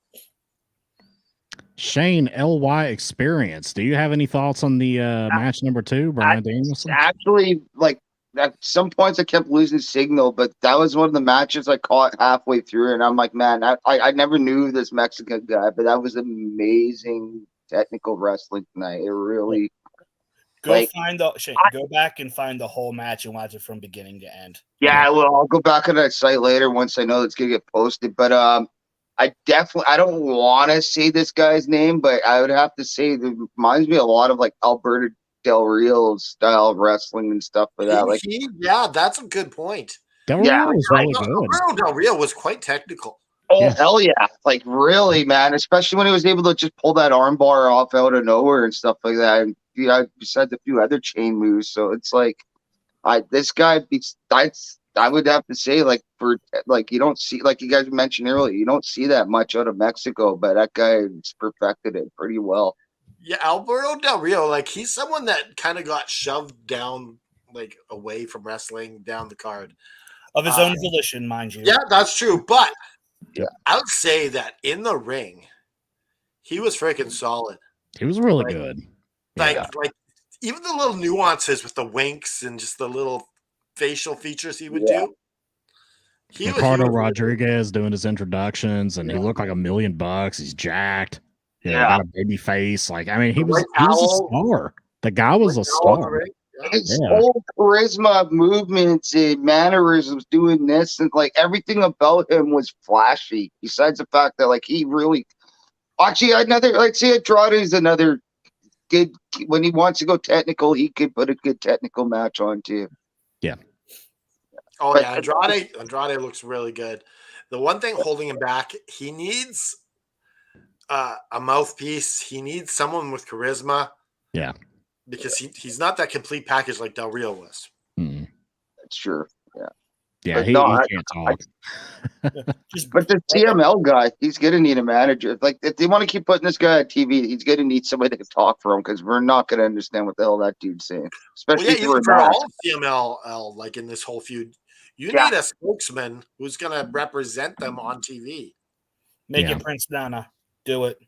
Shane, LY Experience. Do you have any thoughts on the match number 2, Brian Danielson? Actually, like at some points I kept losing signal, but that was one of the matches I caught halfway through, and I'm like, man, I never knew this Mexican guy, but that was amazing technical wrestling tonight. It really go back and find the whole match and watch it from beginning to end. Yeah, well, I'll go back on that site later once I know it's gonna get posted. But I don't want to say this guy's name, but I would have to say it reminds me a lot of like Alberto Del Rio style wrestling and stuff like that. Like, yeah, that's a good point. Del Rio was really good. Alberto Del Rio was quite technical. Oh, hell yeah. Like, really, man. Especially when he was able to just pull that armbar off out of nowhere and stuff like that. And besides a few other chain moves. So it's like, this guy, I would have to say, like, you don't see, like you guys mentioned earlier, you don't see that much out of Mexico, but that guy perfected it pretty well. Yeah, Alberto Del Rio, like, he's someone that kind of got shoved down, like, away from wrestling down the card. Of his own volition, mind you. Yeah, that's true. But I would say that in the ring, he was freaking solid. He was really good. Like even the little nuances with the winks and just the little facial features he would do. Ricardo Rodriguez doing his introductions, and he looked like $1 million. He's jacked. Got a baby face. Like, I mean, he was a star. The guy was a star. His whole charisma, movements, and mannerisms, doing this, and like everything about him was flashy. Besides the fact that, like, he really, actually, say Andrade is another good. When he wants to go technical, he could put a good technical match on too. Yeah. Oh, but, yeah, Andrade looks really good. The one thing holding him back, he needs a mouthpiece. He needs someone with charisma. Yeah. Because he's not that complete package like Del Rio was. Mm-hmm. That's true. Yeah. Yeah, he can't talk. But the TML guy, he's going to need a manager. Like, if they want to keep putting this guy on TV, he's going to need somebody that can talk for him, because we're not going to understand what the hell that dude's saying. Especially for all of CMLL, like in this whole feud, you need a spokesman who's going to represent them on TV. Make it Prince Nana. Do it.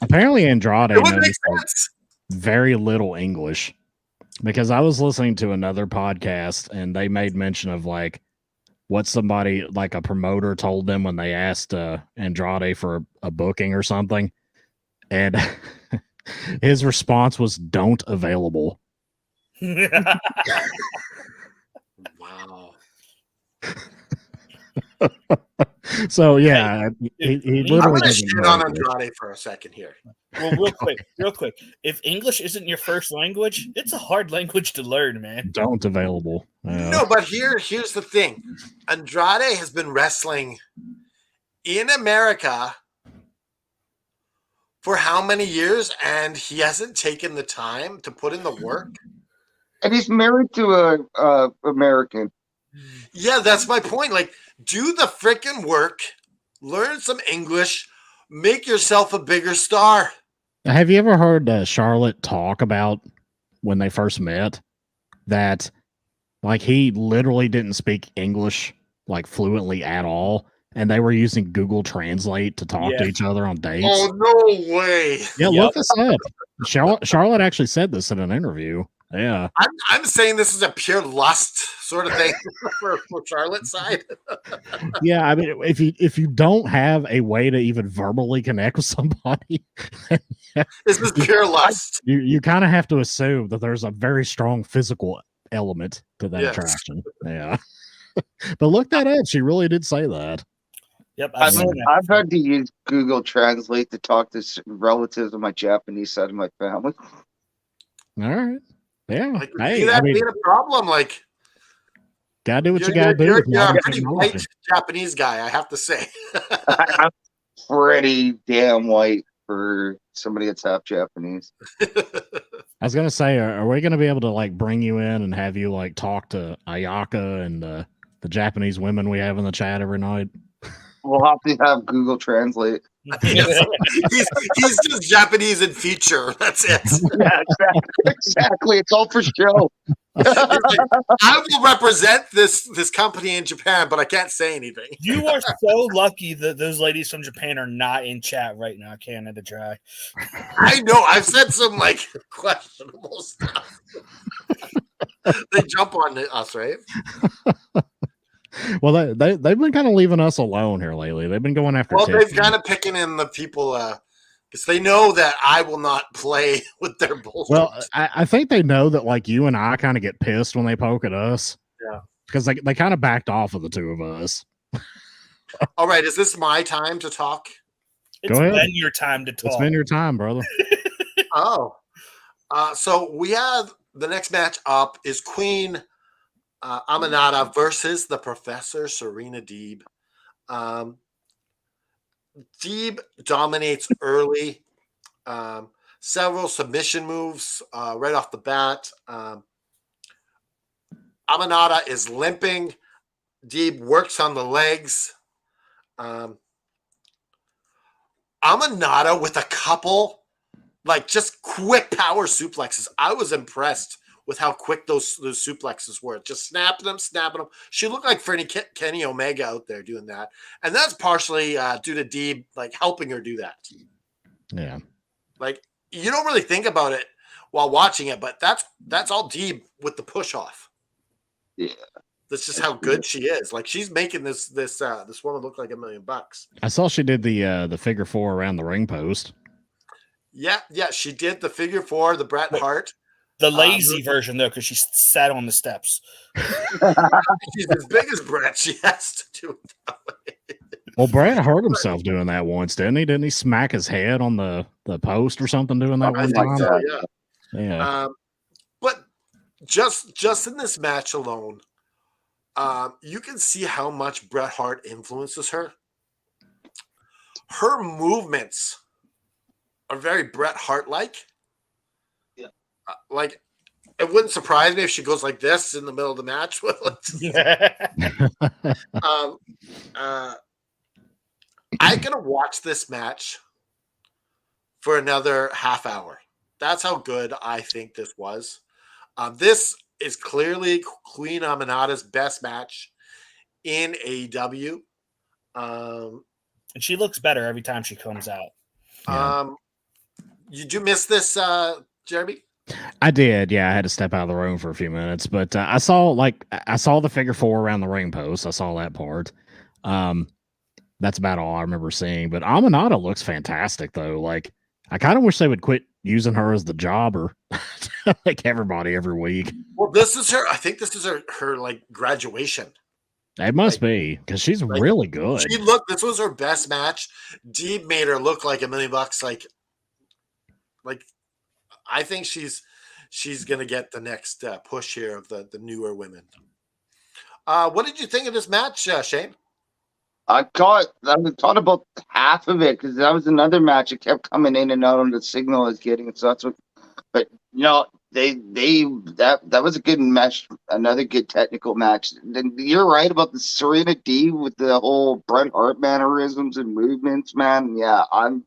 Apparently Andrade knows very little English, because I was listening to another podcast and they made mention of like what somebody, like a promoter, told them when they asked Andrade for a booking or something, and his response was "don't available." Wow. So yeah, he literally doesn't shit on Andrade for a second here. Well, real quick. If English isn't your first language, it's a hard language to learn, man. Don't available. No, but here's the thing. Andrade has been wrestling in America for how many years, and he hasn't taken the time to put in the work. And he's married to a American. Yeah, that's my point. Like, do the freaking work, learn some English, make yourself a bigger star. Have you ever heard Charlotte talk about when they first met that, like, he literally didn't speak English like fluently at all, and they were using Google Translate to talk to each other on dates? Oh, no way. Yeah, look this up. Charlotte actually said this in an interview. Yeah, I'm saying this is a pure lust sort of thing for Charlotte's side. Yeah, I mean, if you don't have a way to even verbally connect with somebody, this is pure lust. You kind of have to assume that there's a very strong physical element to that attraction. Yeah, but look that up. She really did say that. Yep, I've had to use Google Translate to talk to relatives of my Japanese side of my family. All right. Yeah. Like, that being a problem, like, gotta do what you gotta do. You're a pretty white Japanese guy, I have to say. I'm pretty damn white for somebody that's half Japanese. was gonna say, are we gonna be able to like bring you in and have you like talk to Ayaka and the Japanese women we have in the chat every night? We'll have to have Google Translate. He's just Japanese in feature. That's it. Yeah, exactly. It's all for show. He's like, I will represent this company in Japan, but I can't say anything. You are so lucky that those ladies from Japan are not in chat right now, Canada Dry. I know. I've said some like questionable stuff. They jump on us, right? Well, they've been kind of leaving us alone here lately. They've been going after. Well, they've Tiffany. kind of picking in the people because they know that I will not play with their bullshit. Well, I think they know that like you and I kind of get pissed when they poke at us. Yeah. Because they kind of backed off of the two of us. All right, is this my time to talk? It's Go ahead. been your time to talk. It's been your time, brother. Oh, so we have the next match up is Queen Aminata versus the Professor Serena Deeb. Deeb dominates early, several submission moves right off the bat. Aminata is limping. Deeb works on the legs. Aminata with a couple, like just quick power suplexes. I was impressed with how quick those suplexes were. Just snapping them. She looked like Kenny Omega out there doing that. And that's partially due to Deeb like helping her do that. Yeah. Like you don't really think about it while watching it, but that's all Deeb with the push off. Yeah. That's just how good she is. Like she's making this woman look like $1 million. I saw she did the figure 4 around the ring post. Yeah, she did the figure 4, the Bret Hart. The lazy version, though, because she sat on the steps. She's as big as Bret. She has to do it that way. Well, Brad hurt himself doing that once, didn't he? Didn't he smack his head on the post or something doing that one time? So, yeah. Yeah. But just in this match alone, you can see how much Bret Hart influences her. Her movements are very Bret Hart-like. Yeah. Like, it wouldn't surprise me if she goes like this in the middle of the match. I'm going to watch this match for another half hour. That's how good I think this was. This is clearly Queen Aminata's best match in AEW. And she looks better every time she comes out. Did you miss this, Jeremy? I did. Yeah, I had to step out of the room for a few minutes, but I saw the figure 4 around the ring post. I saw that part. That's about all I remember seeing. But Aminata looks fantastic, though. Like, I kind of wish they would quit using her as the jobber, like everybody every week. Well, this is her. I think this is her like graduation. It must be because she's really good. This was her best match. Deeb made her look like $1 million. Like, I think she's gonna get the next push here of the newer women. What did you think of this match, Shane? I caught about half of it because that was another match. It kept coming in and out on the signal I was getting. So that's what. But that was a good match. Another good technical match. Then you're right about the Serena D with the whole Bret Hart mannerisms and movements, man. Yeah, I'm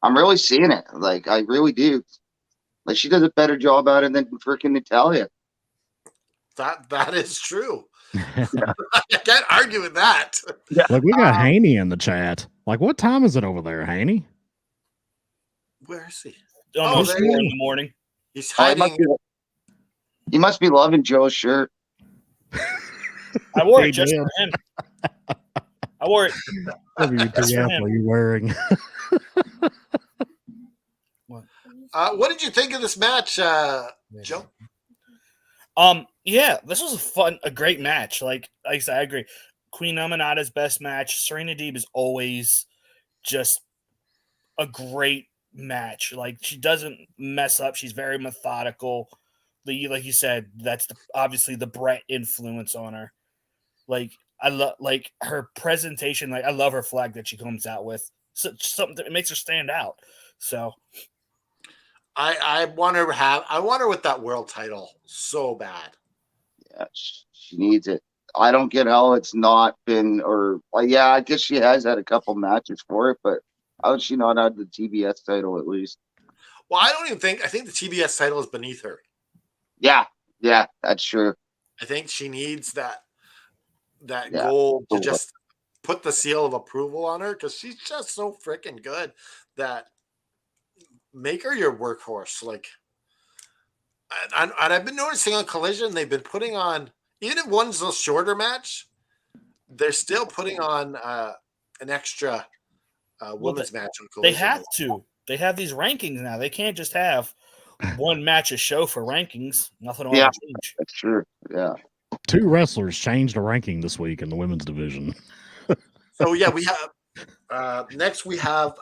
really seeing it. Like I really do. Like she does a better job at it than freaking Natalia. That is true. I can't argue with that. Yeah. Look, we got Haney in the chat. Like, what time is it over there, Haney? Where is he? Almost there 4 he in the morning. He's He hiding. must be loving Joe's shirt. I wore He it just did. for him. I wore it. WTF are you wearing? What did you think of this match, Joe? Yeah, this was a great match. Like I said, I agree. Queen Aminata's best match. Serena Deeb is always just a great match. Like she doesn't mess up. She's very methodical. Like you said, that's obviously the Bret influence on her. Like I love her presentation. Like I love her flag that she comes out with. Something that makes her stand out. So I want her with that world title so bad. Yeah, she needs it. I don't get how it's not been, or yeah, I guess she has had a couple matches for it, but how would she not have the TBS title at least? Well, I think the TBS title is beneath her. Yeah, yeah, that's true. I think she needs that Yeah, goal to just put the seal of approval on her because she's just so freaking good that make her your workhorse. Like, and I've been noticing on Collision, they've been putting on, even if one's a shorter match, they're still putting on an extra women's match on They Collision. have to. They have these rankings now. They can't just have one match a show for rankings. Nothing will yeah, ever change. that's true. Yeah, 2 wrestlers changed the ranking this week in the women's division. So yeah, we have next we have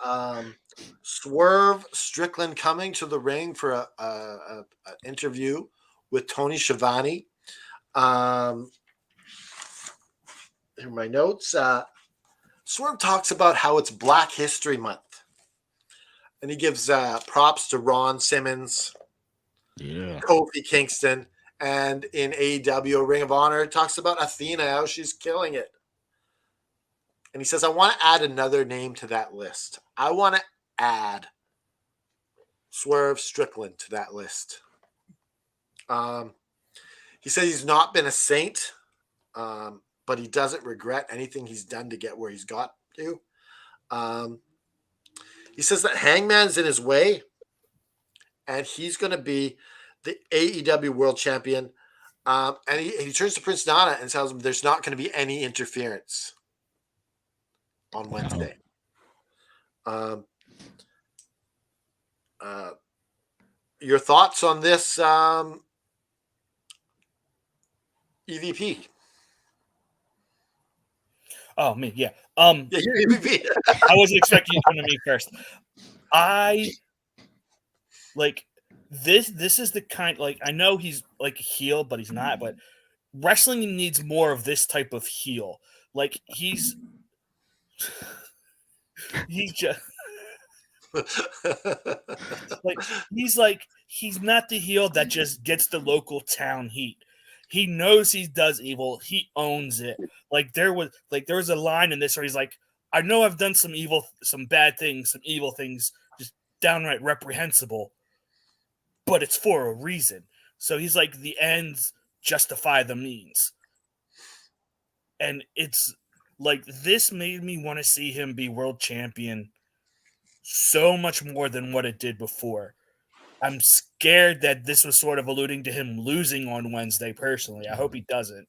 Swerve Strickland coming to the ring for an interview with Tony Schiavone. Here are my notes. Swerve talks about how it's Black History Month, and he gives props to Ron Simmons, Kofi Kingston, and in AEW Ring of Honor, it talks about Athena, how she's killing it. And he says, I want to add another name to that list. I want to add Swerve Strickland to that list. He says he's not been a saint, but he doesn't regret anything he's done to get where he's got to. He says that Hangman's in his way, and he's going to be the AEW World Champion. And he turns to Prince Nana and tells him there's not going to be any interference on Wednesday. Your thoughts on this EVP? Oh, me, yeah. Yeah, you're EVP. I wasn't expecting you to come to me first. I like this. This is the kind, like, I know he's like a heel, but he's not. But wrestling needs more of this type of heel. Like he's just he's not the heel that just gets the local town heat. He knows he does evil. He owns it. Like there was a line in this where he's like, I know I've done some bad things, some evil things, just downright reprehensible, but it's for a reason. So he's like, the ends justify the means. And it's like, this made me want to see him be world champion so much more than what it did before. I'm scared that this was sort of alluding to him losing on Wednesday personally. I hope he doesn't.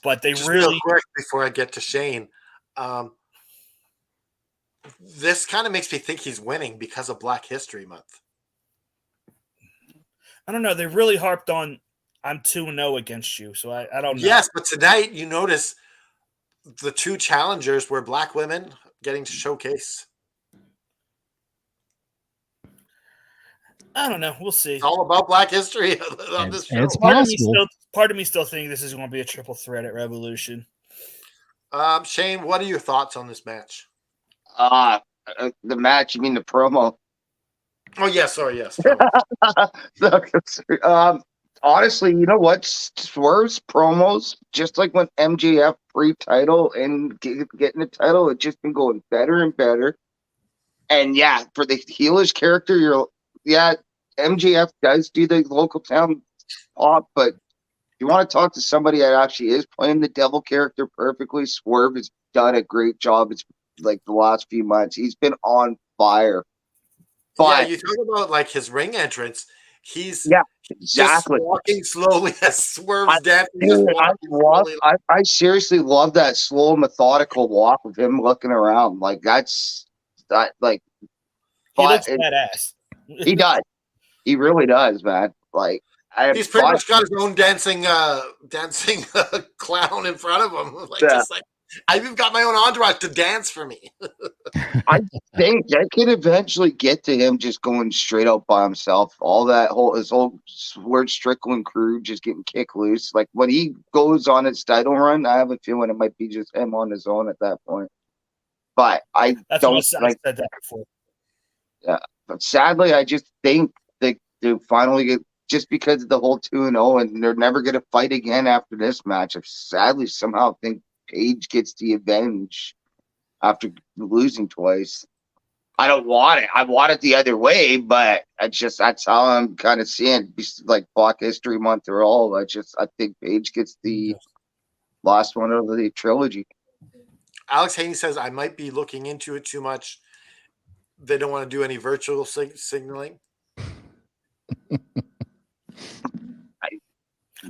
But they Just really... real quick before I get to Shane, this kind of makes me think he's winning because of Black History Month. I don't know. They really harped on, I'm 2-0 against you, so I don't know. Yes, but tonight you notice the 2 challengers were Black women getting to showcase. I don't know. We'll see. It's all about Black history on this show. It's possible. Part of me still thinks this is going to be a triple threat at Revolution. Shane, what are your thoughts on this match? The match, you mean the promo? Oh, yeah, sorry, yes. Honestly, you know what? Swerve's promos, just like when MJF pre-title and getting the title, it's just been going better and better. And yeah, for the heelish character, MJF does do the local town pop, but you want to talk to somebody that actually is playing the devil character perfectly, Swerve has done a great job. It's like the last few months. He's been on fire. But, you talk about like his ring entrance. He's exactly just walking slowly as Swerve's dancing. I seriously love that slow, methodical walk of him looking around. Like that's that. Like he looks badass. He does. He really does, man. Like he's pretty much got his own dancing clown in front of him. Just like I've even got my own entourage to dance for me. I think that could eventually get to him just going straight out by himself. His whole Swerve Strickland crew just getting kicked loose. Like when he goes on his title run, I have a feeling it might be just him on his own at that point. But I said that before. Yeah, But sadly, I just think they finally get, just because of the whole 2-0, and they're never going to fight again after this match. I sadly somehow think Paige gets the avenge after losing twice. I don't want it. I want it the other way, but that's how I'm kind of seeing, like Black History Month or all. I think Paige gets the last one of the trilogy. Alex Haney says I might be looking into it too much. They don't want to do any virtual signaling.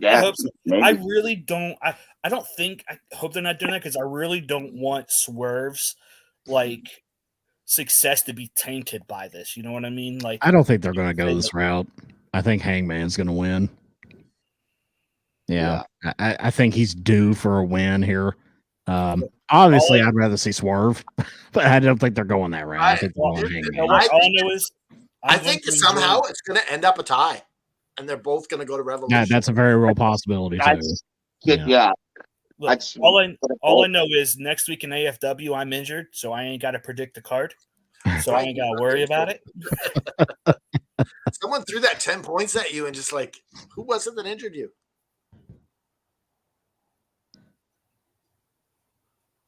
I hope so. I really don't. I don't think. I hope they're not doing that, because I really don't want Swerve's success to be tainted by this. You know what I mean? Like, I don't think they're going to go this route. I think Hangman's going to win. Yeah. I think he's due for a win here. Obviously, I'd rather see Swerve, but I don't think they're going that route. I think they're going Hangman. I think somehow it's going to end up a tie, and they're both going to go to Revolution. Yeah, that's a very real possibility too. Yeah. Look, all I know is next week in AFW I'm injured, so I ain't got to predict the card, so I ain't got to worry about it. Someone threw that 10 points at you, and just like, who was it that injured you?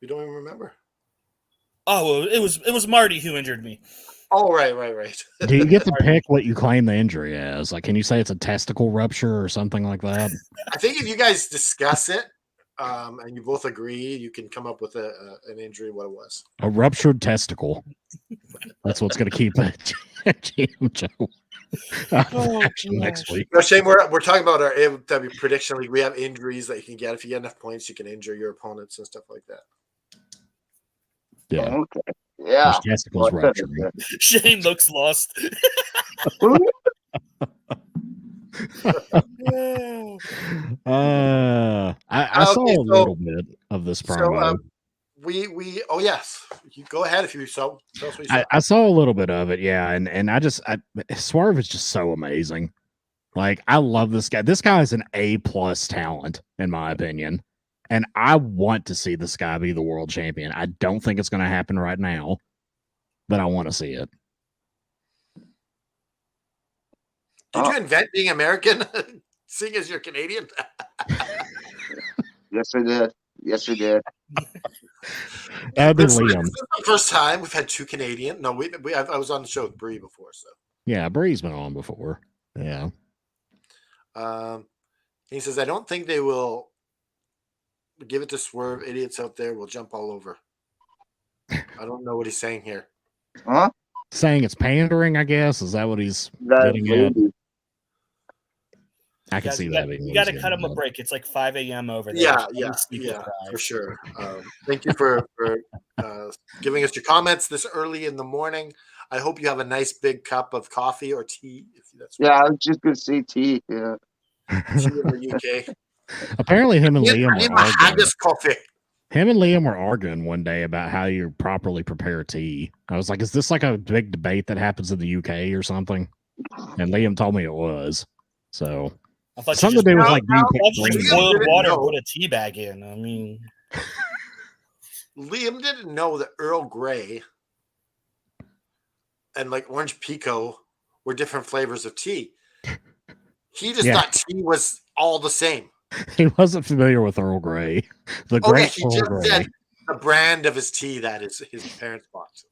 You don't even remember? Oh, well, it was Marty who injured me. Oh, right. Do you get to pick what you claim the injury as? Like, can you say it's a testicle rupture or something like that? I think if you guys discuss it, and you both agree, you can come up with an injury, what it was. A ruptured testicle. That's what's going to keep it. GM Joe. Next week. No, Shane, we're talking about our AFW prediction league. We have injuries that you can get. If you get enough points, you can injure your opponents and stuff like that. Yeah. Okay. Yeah. His testicles rupturing. Shane looks lost. I saw a little bit of this promo. Oh yes, you go ahead if you saw. I saw a little bit of it, yeah, and Swerve is just so amazing. Like, I love this guy. This guy is an A+ talent, in my opinion, and I want to see this guy be the world champion. I don't think it's going to happen right now, but I want to see it. Did you invent being American, seeing as you're Canadian? Yes, I did. That'd be This Liam. is the first time we've had two Canadian. No, I was on the show with Bree before, so yeah, Bree's been on before. Yeah. He says, I don't think they will give it to Swerve. Idiots out there will jump all over. I don't know what he's saying here. Huh? Saying it's pandering, I guess. Is that what he's getting at? I can see that. You got to cut him a break. It's like 5 a.m. over there. Yeah, for sure. Thank you for giving us your comments this early in the morning. I hope you have a nice big cup of coffee or tea. If that's I was just going to say tea. Yeah. Tea in the UK. Apparently, him and Liam were arguing. Coffee. Him and Liam were arguing one day about how you properly prepare tea. I was like, is this like a big debate that happens in the UK or something? And Liam told me it was. So something to do with like boiled water and put a tea bag in. I mean, Liam didn't know that Earl Grey and like Orange Pico were different flavors of tea. He just thought tea was all the same. He wasn't familiar with Earl Grey. He just said the brand of his tea that is his parents' box.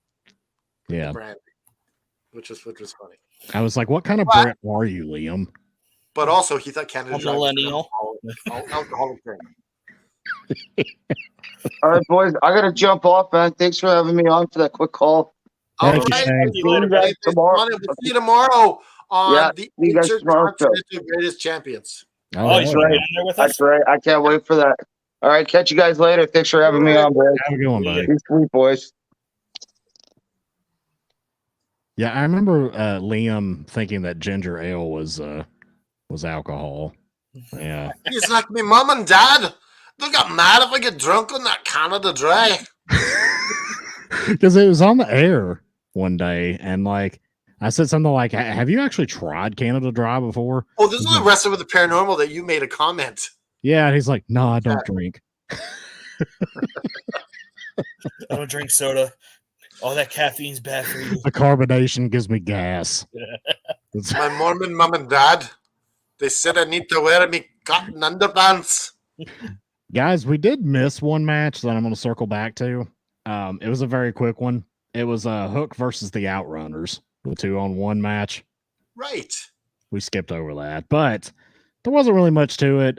Yeah, brand, which was funny. I was like, "What kind of Brit are you, Liam?" But also, he thought Canada Dry millennial alcoholic drink. All right, boys, I gotta jump off, man. Thanks for having me on for that quick call. All right, see you tomorrow on the Intercontinental Greatest Champions. He's right there with us. That's right. I can't wait for that. All right, catch you guys later. Thanks for having me on, boys. Have a good one, buddy. Be sweet, boys. Yeah, I remember Liam thinking that ginger ale was alcohol. Yeah. He's like, me mom and dad, they'll get mad if I get drunk on that Canada Dry. Because it was on the air one day, and like I said something like, have you actually tried Canada Dry before? Oh, this is the Wrestling with the Paranormal that you made a comment. Yeah, and he's like, no, I don't drink. I don't drink soda. Oh, that caffeine's bad for you. The carbonation gives me gas. It's- My Mormon mom and dad, they said I need to wear me cotton underpants. Guys, we did miss one match that I'm going to circle back to. It was a very quick one. It was Hook versus the Outrunners, the 2-on-1 match. Right. We skipped over that, but there wasn't really much to it.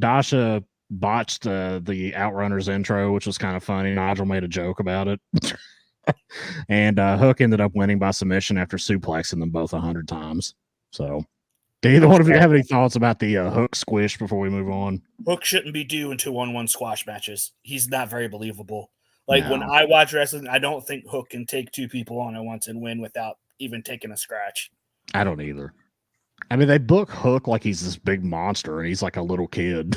Dasha botched the Outrunners intro, which was kind of funny. Nigel made a joke about it. And Hook ended up winning by submission after suplexing them both 100 times. So, do either one of you have any thoughts about the Hook squish before we move on? Hook shouldn't be doing 2-on-1 squash matches. He's not very believable. Like, when No. I watch wrestling, I don't think Hook can take two people on at once and win without even taking a scratch. I don't either. I mean, they book Hook like he's this big monster and he's like a little kid.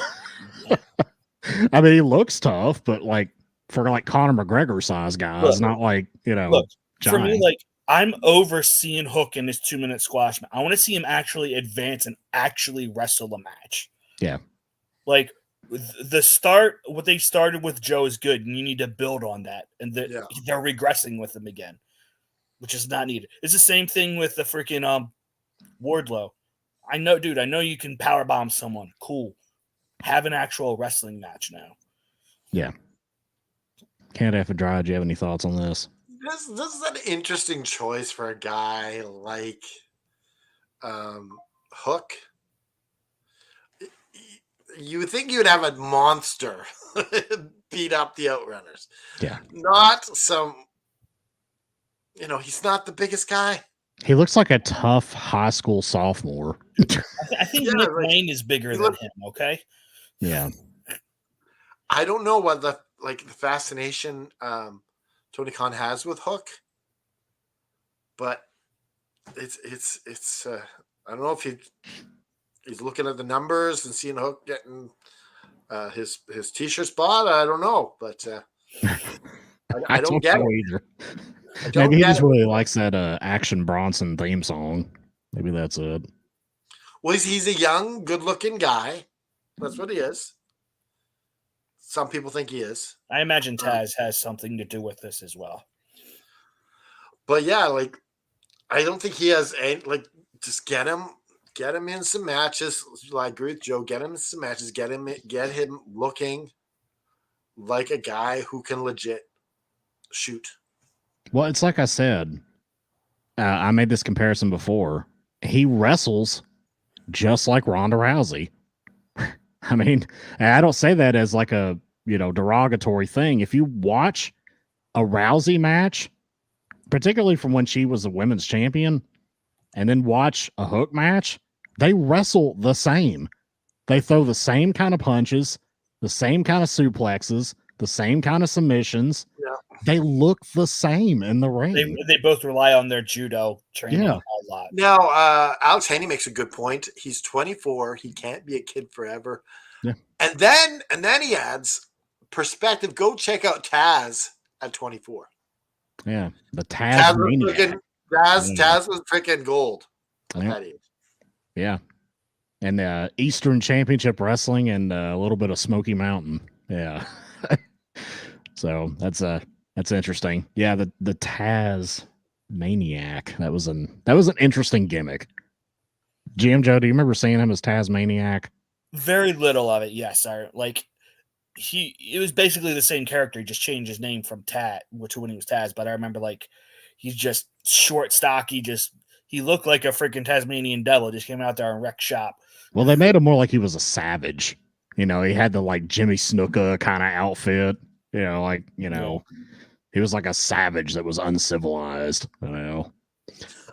I mean, he looks tough, but like for like Conor McGregor size guys, Look, not like, you know, Look, for me, giant. like, I'm over seeing Hook in this 2-minute squash match. I want to see him actually advance and actually wrestle a match. Yeah. Like, the start, what they started with Joe is good, and you need to build on that. And they're regressing with him again, which is not needed. It's the same thing with the freaking Wardlow. I know you can powerbomb someone. Cool. Have an actual wrestling match now. Yeah. Can't have a dry. Do you have any thoughts on this? This is an interesting choice for a guy like Hook. You would think you'd have a monster beat up the Outrunners. Yeah. Not some, he's not the biggest guy. He looks like a tough high school sophomore. I think Nick Wayne is bigger than him, okay? Yeah. I don't know what the fascination Tony Khan has with Hook, but it's I don't know if he's looking at the numbers and seeing Hook getting his t-shirt spot. I don't know, but I don't get it either. Maybe he just really likes that Action Bronson theme song. Maybe that's it. Well, he's a young, good-looking guy. That's what he is. Some people think he is. I imagine Taz has something to do with this as well. But yeah, I don't think he has any. Just get him in some matches. I agree with Joe. Get him in some matches. Get him looking like a guy who can legit shoot. Well, it's like I said. I made this comparison before. He wrestles just like Ronda Rousey. I mean, I don't say that as like a, derogatory thing. If you watch a Rousey match, particularly from when she was a women's champion, and then watch a Hook match, they wrestle the same. They throw the same kind of punches, the same kind of suplexes, the same kind of submissions. Yeah. They look the same in the ring. They both rely on their judo training a lot. Now, Alex Haney makes a good point. He's 24. He can't be a kid forever. Yeah. And then he adds perspective. Go check out Taz at 24. Yeah, the Taz maniac. Taz was freaking gold at that age. Yeah. And Eastern Championship Wrestling and a little bit of Smoky Mountain. Yeah. So that's interesting. Yeah, the Taz maniac. That was an interesting gimmick. GM Joe, do you remember seeing him as Taz maniac? Very little of it, yes. It was basically the same character. He just changed his name from Tat to when he was Taz. But I remember he's just short, stocky. He looked like a freaking Tasmanian devil. Just came out there and wrecked shop. Well, they made him more like he was a savage. He had the Jimmy Snuka kind of outfit. He was like a savage that was uncivilized.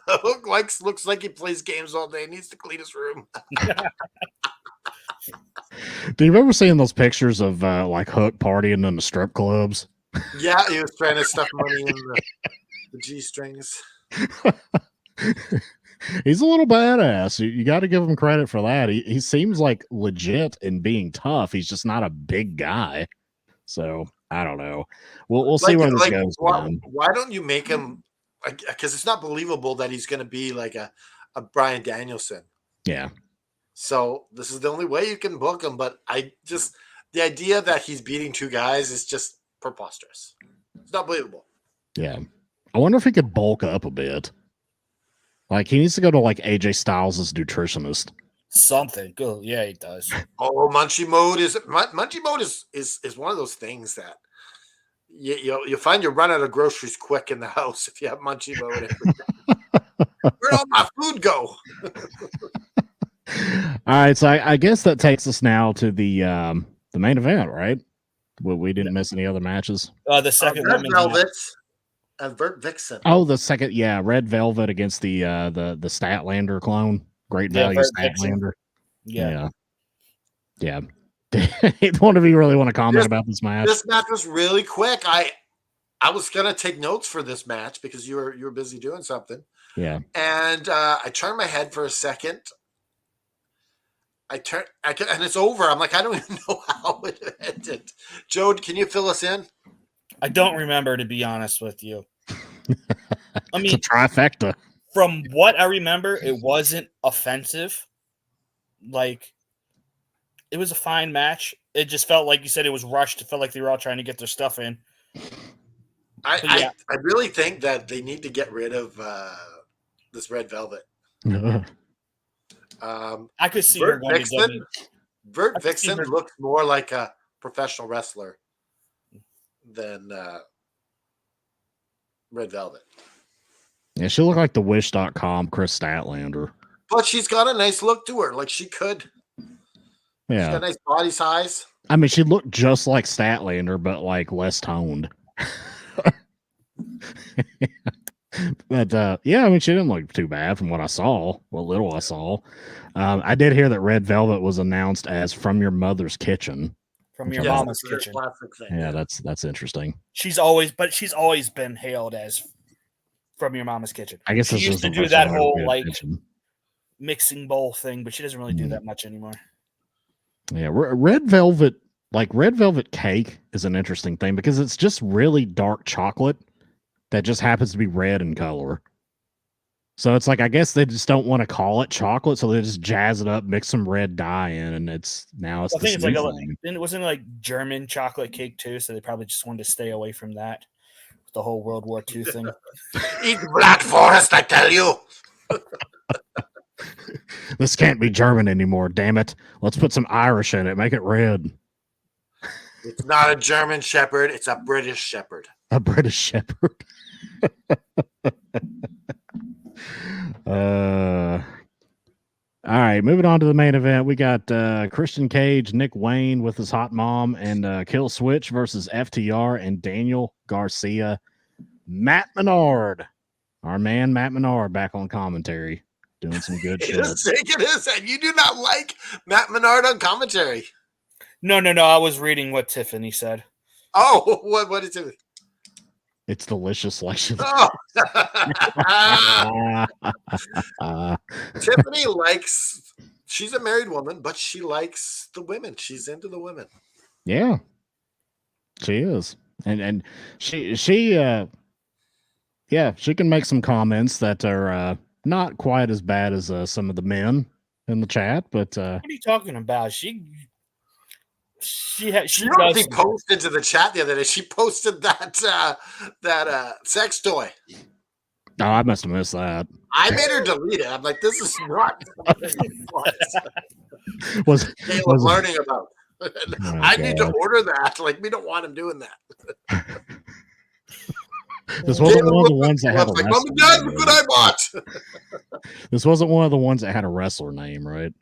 Hook looks like he plays games all day. He needs to clean his room. Do you remember seeing those pictures of Hook partying in the strip clubs? Yeah, he was trying to stuff money in the G-strings. He's a little badass. You got to give him credit for that. He seems like legit in being tough. He's just not a big guy. So I don't know. We'll see where this goes. Why don't you make him? Because it's not believable that he's going to be like a Bryan Danielson. Yeah. So this is the only way you can book him. But the idea that he's beating two guys is just preposterous. It's not believable. Yeah. I wonder if he could bulk up a bit. Like he needs to go to like AJ Styles' nutritionist. Something good. Yeah, he does. Oh, Munchie mode is one of those things that you'll find you run out of groceries quick in the house if you have Munchie mode. Where'd all my food go? All right, so I guess that takes us now to the main event, right? Well, we didn't miss any other matches. The second Red women's Velvet match. and Vert Vixen. Oh, the second, yeah, Red Velvet against the Statlander clone, Great Yeah, Value Vert Vixen. Statlander. Yeah. Yeah. One of you really want to comment This- about this match? This match was really quick. I was gonna take notes for this match because you were busy doing something, Yeah. and I turned my head for a second. And it's over. I'm like, I don't even know how it ended. Joe, can you fill us in? I don't remember, to be honest with you. I mean, It's a trifecta. from what I remember, it wasn't offensive. Like, it was a fine match. It just felt like you said it was rushed. It felt like they were all trying to get their stuff in. I really think that they need to get rid of this Red Velvet. I could see her Vert going to Vixen, WWE. Vert I could see Vixen her- looks more like a professional wrestler than Red Velvet. Yeah, she looked like the Wish.com Chris Statlander. But she's got a nice look to her. Like she could. She's Yeah. got a nice body size. I mean, she looked just like Statlander, but like less toned. But yeah, I mean, she didn't look too bad from what I saw, what little I saw. I did hear that Red Velvet was announced as From Your Mother's Kitchen. From your Yes, mama's it's a kitchen. classic thing. Yeah, that's interesting. She's always been hailed as From Your Mama's Kitchen. I guess She it's used just to the do first that time I whole paid like attention. mixing bowl thing, but she doesn't really do Mhm. that much anymore. Yeah, Red Velvet, like Red Velvet cake, is an interesting thing because it's just really dark chocolate that just happens to be red in color. So it's like I guess they just don't want to call it chocolate, so they just jazz it up, mix some red dye in, and it's I think this it's like new a, thing. then it wasn't like German chocolate cake too, so they probably just wanted to stay away from that. The whole World War II thing. Eat Black Forest, I tell you. This can't be German anymore. Damn it! Let's put some Irish in it. Make it red. It's not a German Shepherd, it's a British Shepherd. A British Shepherd. All right, moving on to the main event. We got Christian Cage, Nick Wayne with his hot mom, and Kill Switch versus FTR and Daniel Garcia. Matt Menard, our man Matt Menard, back on commentary, doing some good He shit. is shaking his head. You do not like Matt Menard on commentary. No. I was reading what Tiffany said. Oh, what is it? It's delicious selection. Oh. Tiffany likes, she's a married woman, but she likes the women. She's into the women. Yeah, she is, and she yeah, she can make some comments that are not quite as bad as some of the men in the chat, but What are you talking about? She You know what does. she posted to the chat the other day? She posted that sex toy. oh, I must have missed that. I made her delete it. I'm like, this is not something you want Was Caleb was- learning about. Oh, I need to God. order that. Like, we don't want him doing that. This wasn't Caleb one of the looked ones that at had me, a like, Mom and Dad, wrestler look name. what I bought. This wasn't one of the ones that had a wrestler name, right?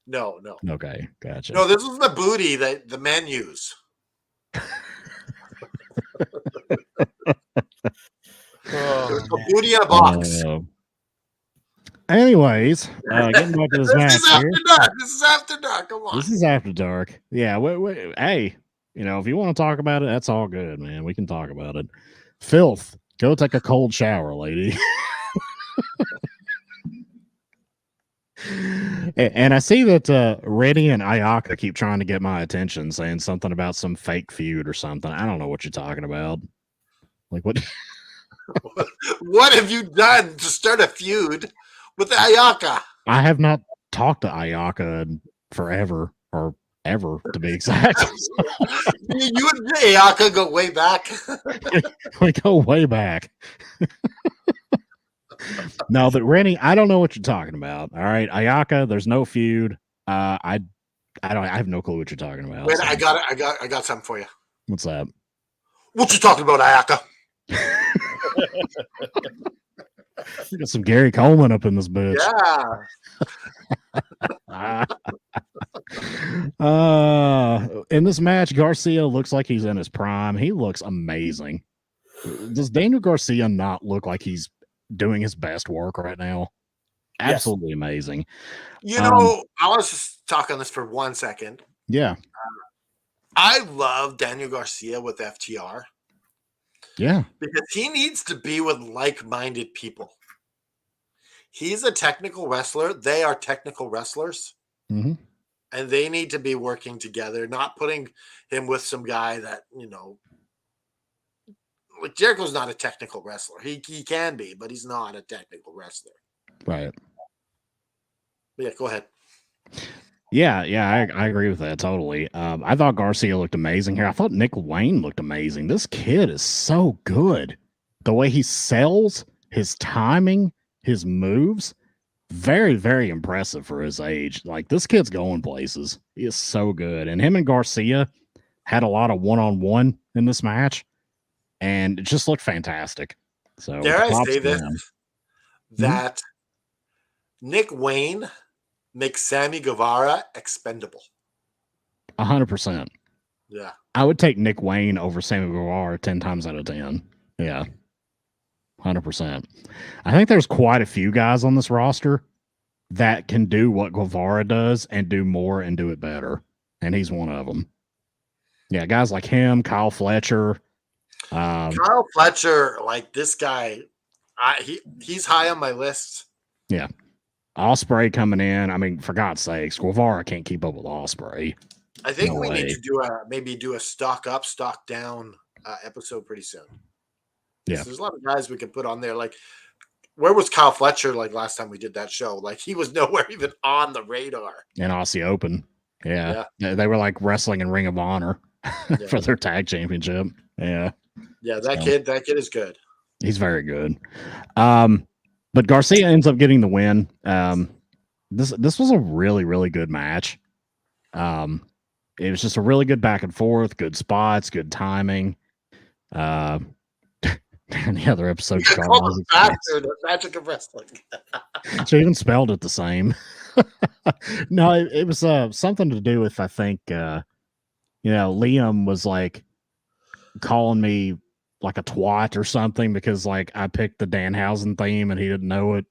No. Okay, gotcha. No, this was the booty that the men use. It was Oh, the booty in a box. Anyways, getting back to this This match is here. after dark. This is after dark. Come on. This is after dark. Yeah. Hey, you know, if you want to talk about it, that's all good, man. We can talk about it. Filth, go take a cold shower, lady. And I see that Reddy and Ayaka keep trying to get my attention, saying something about some fake feud or something. I don't know what you're talking about. Like what? What have you done to start a feud with Ayaka? I have not talked to Ayaka in forever, or ever, to be exact. You and Ayaka go way back. We go way back. No, but Rennie, I don't know what you're talking about. All right, Ayaka, there's no feud. I have no clue what you're talking about. Wait, so- I got something for you. What's that? What you talking about, Ayaka? We got some Gary Coleman up in this bitch. Yeah. In this match, Garcia looks like he's in his prime. He looks amazing. Does Daniel Garcia not look like he's doing his best work right now? Yes. Absolutely amazing. You know, I want to just talk on this for 1 second. Yeah. I love Daniel Garcia with FTR Yeah. because he needs to be with like-minded people. He's a technical wrestler. They are technical wrestlers. Mm-hmm. And they need to be working together, not putting him with some guy that, like Jericho's not a technical wrestler. He can be, but he's not a technical wrestler. Right. But yeah, go ahead. Yeah, I agree with that totally. I thought Garcia looked amazing here. I thought Nick Wayne looked amazing. This kid is so good. The way he sells, his timing, his moves, very, very impressive for his age. Like, this kid's going places. He is so good. And him and Garcia had a lot of one-on-one in this match, and it just looked fantastic. So Dare I props say to this? them. That Nick Wayne makes Sammy Guevara expendable. 100%. Yeah. I would take Nick Wayne over Sammy Guevara 10 times out of 10. Yeah. 100%. I think there's quite a few guys on this roster that can do what Guevara does and do more and do it better. And he's one of them. Yeah, guys like him, Kyle Fletcher. Kyle Fletcher, like this guy, he's high on my list. Yeah. Ospreay coming in. I mean, for God's sakes, Guevara can't keep up with Ospreay. I think No we way. need to maybe do a stock up, stock down episode pretty soon. Yeah. There's a lot of guys we can put on there. Like, where was Kyle Fletcher like last time we did that show? Like, he was nowhere even on the radar. And Aussie Open. Yeah. They were like wrestling in Ring of Honor for their tag championship. Yeah. Yeah, that kid is good. He's very good. But Garcia ends up getting the win. This was a really, really good match. It was just a really good back and forth, good spots, good timing. And the other episode, back to the magic of wrestling. She even spelled it the same. No, it was something to do with, I think, Liam was like calling me like a twat or something because like I picked the Danhausen theme and he didn't know it.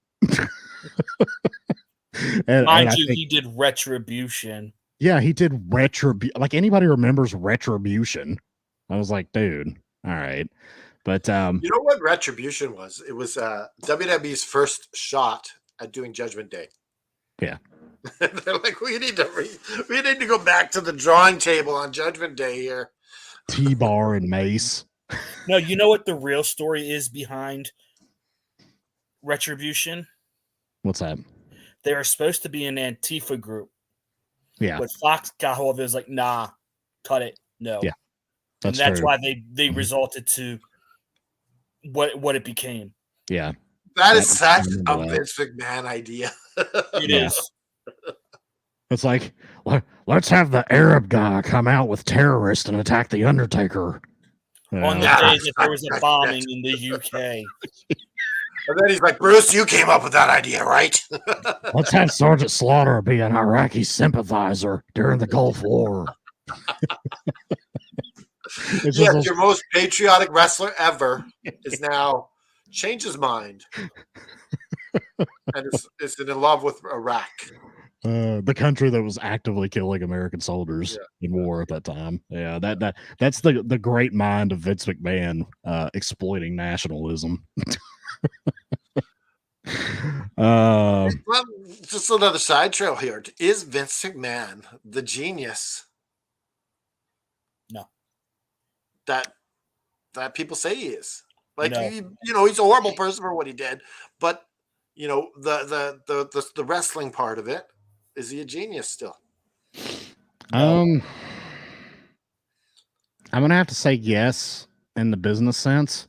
Mind you, he did Retribution. Yeah, he did Retribution. Like, anybody remembers Retribution? I was like, dude, all right. But you know what Retribution was? It was WWE's first shot at doing Judgment Day. Yeah. They're like, we need to go back to the drawing table on Judgment Day here. T-Bar and Mace. No, you know what the real story is behind Retribution? What's that? They were supposed to be an Antifa group. Yeah. But Fox got hold of it, was like, nah, cut it. No. Yeah. That's why they resulted to what it became. Yeah. That is such a Vince McMahon idea. It is. It's like, let's have the Arab guy come out with terrorists and attack the Undertaker. On the day that there was a bombing in the UK. And then he's like, Bruce, you came up with that idea, right? Let's have Sergeant Slaughter be an Iraqi sympathizer during the Gulf War. Yes, your most patriotic wrestler ever is now changed his mind. And it's in love with Iraq. The country that was actively killing American soldiers in war at that time. Yeah, that's the great mind of Vince McMahon exploiting nationalism. Well, just another side trail here. Is Vince McMahon the genius? No. That people say he is. Like, no. He's a horrible person for what he did, but the wrestling part of it, is he a genius still? No. I'm gonna have to say yes in the business sense.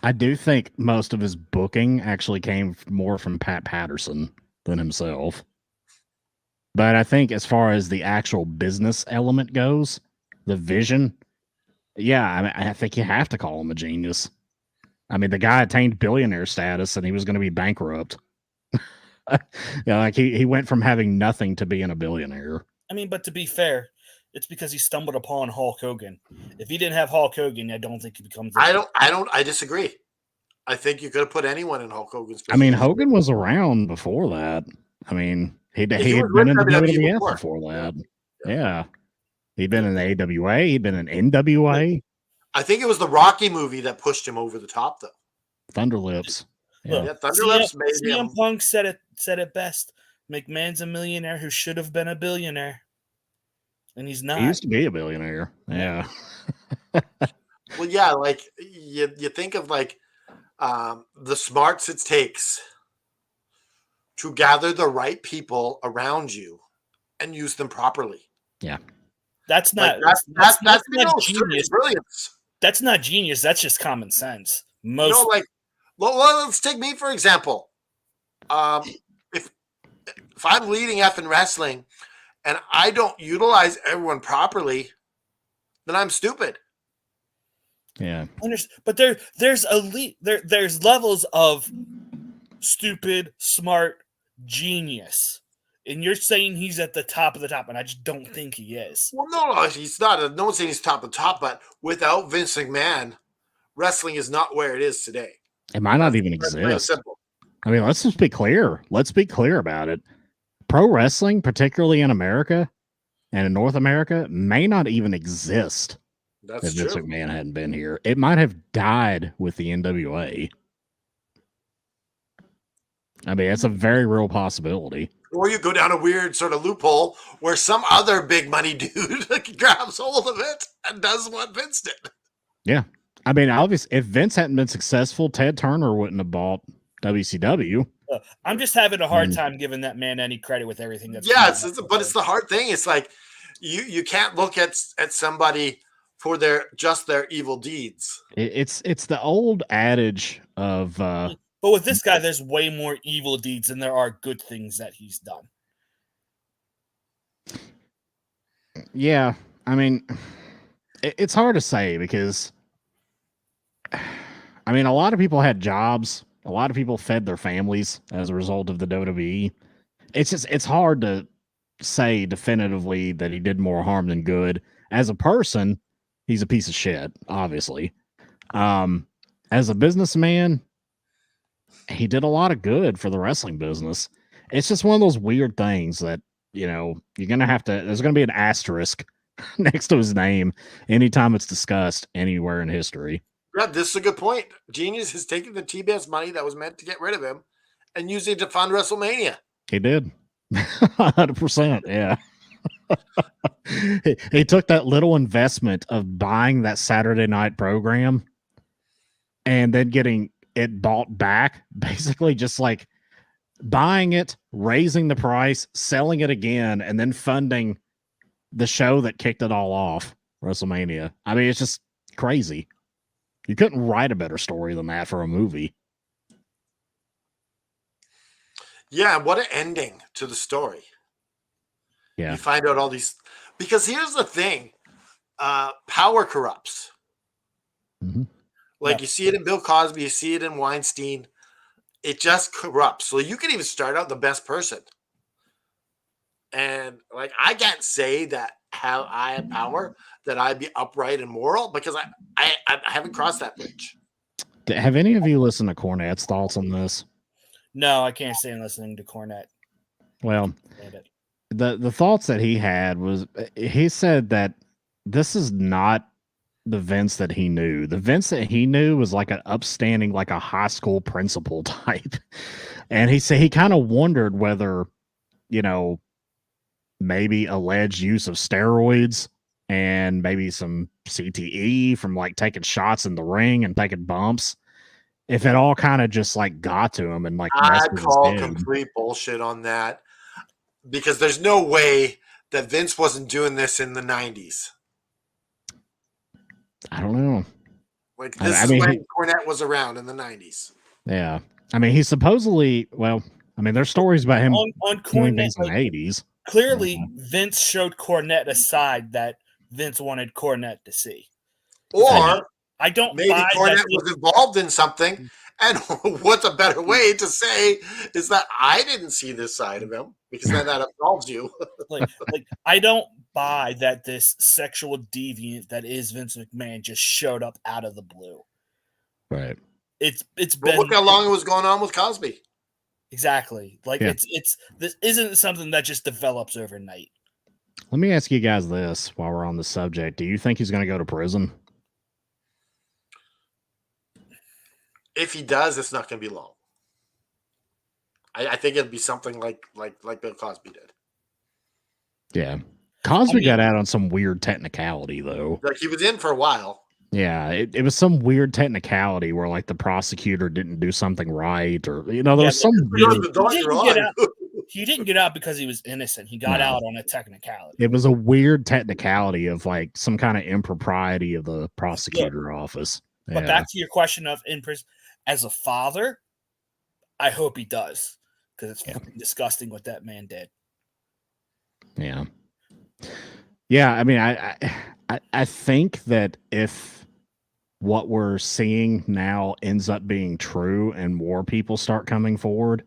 I do think most of his booking actually came more from Pat Patterson than himself. But I think as far as the actual business element goes, the vision, yeah, I think you have to call him a genius. I mean, the guy attained billionaire status and he was going to be bankrupt. Like he went from having nothing to being a billionaire. I mean, but to be fair, it's because he stumbled upon Hulk Hogan. If he didn't have Hulk Hogan, I don't think he becomes. I disagree. I think you could have put anyone in Hulk Hogan's I mean, position. Hogan was around before that. I mean, he he had was been in with the WWE WWF before that. Yeah. He'd been in the AWA. He'd been in NWA. I think it was the Rocky movie that pushed him over the top, though. Thunderlips. Look, Yeah, Thunderlips made CM him. Punk said it best. McMahon's a millionaire who should have been a billionaire, and he's not. He used to be a billionaire. Yeah. Well, yeah, like you think of like the smarts it takes to gather the right people around you and use them properly. Yeah. That's not that's not genius. Brilliance. That's not genius. That's just common sense. Like, let's take me for example. If I'm leading effing wrestling and I don't utilize everyone properly, then I'm stupid. Yeah. But there's there's levels of stupid, smart, genius. And you're saying he's at the top of the top, and I just don't think he is. Well, no, he's not. No one's saying he's top of the top, but without Vince McMahon, wrestling is not where it is today. It might not even exist. I mean, let's just be clear. Let's be clear about it. Pro wrestling, particularly in America and in North America, may not even exist if Vince McMahon hadn't been here. It might have died with the NWA. I mean, it's a very real possibility. Or you go down a weird sort of loophole where some other big money dude grabs hold of it and does what Vince did. Yeah. I mean, obviously, if Vince hadn't been successful, Ted Turner wouldn't have bought WCW. I'm just having a hard time giving that man any credit with everything that's but it's the hard thing. It's like you can't look at somebody for their evil deeds. It's the old adage of but with this guy, there's way more evil deeds than there are good things that he's done. Yeah, I mean, it's hard to say because, I mean, a lot of people had jobs. A lot of people fed their families as a result of the WWE. It's hard to say definitively that he did more harm than good. As a person, he's a piece of shit, obviously. As a businessman, he did a lot of good for the wrestling business. It's just one of those weird things that, you know, you're going to have to, there's going to be an asterisk next to his name anytime it's discussed anywhere in history. Yeah, this is a good point. Genius has taken the TBS money that was meant to get rid of him and used it to fund WrestleMania. He did. 100%. Yeah. he took that little investment of buying that Saturday night program and then getting it bought back, basically just like buying it, raising the price, selling it again, and then funding the show that kicked it all off, WrestleMania. I mean, it's just crazy. You couldn't write a better story than that for a movie. Yeah, what an ending to the story. Yeah. You find out all these, because here's the thing, power corrupts. Mm-hmm. Like you see it in Bill Cosby, you see it in Weinstein. It just corrupts. So you can even start out the best person. And like, I can't say that how I have power, that I'd be upright and moral, because I haven't crossed that bridge. Have any of you listened to Cornette's thoughts on this? No, I can't stand listening to Cornette. Well, the thoughts that he had was, he said that this is not the Vince that he knew. The Vince that he knew was like an upstanding, like a high school principal type. And he said he kind of wondered whether, you know, maybe alleged use of steroids and maybe some CTE from like taking shots in the ring and taking bumps, if it all kind of just like got to him and like I call complete bullshit on that, because there's no way that Vince wasn't doing this in the 90s? I don't know. Like, I this is mean, when Cornette was around in the 90s. Yeah. I mean, he's supposedly, well, I mean, there's stories about him on doing Cornette, things in the 80s. clearly Vince showed Cornette a side that Vince wanted Cornette to see. Or I don't maybe buy Cornette that was involved in something. And what's a better way to say is that I didn't see this side of him, because then that absolves you. like I don't buy that this sexual deviant that is Vince McMahon just showed up out of the blue. Right. It's But been look how long it was going on with Cosby. exactly like Yeah. it's this isn't something that just develops overnight. Let me ask you guys this while we're on the subject. Do you think he's going to go to prison? If he does, it's not going to be long. I think it'd be something like Bill Cosby did. Yeah. Cosby got out on some weird technicality, though. Like, he was in for a while. Yeah, it was some weird technicality where, like, the prosecutor didn't do something right, or, you know, there was some weird... He didn't get out because he was innocent. He got out on a technicality. It was a weird technicality of, like, some kind of impropriety of the prosecutor office. But back to your question of in prison, as a father, I hope he does, because it's fucking disgusting what that man did. Yeah. Yeah, I mean, I think that if what we're seeing now ends up being true and more people start coming forward,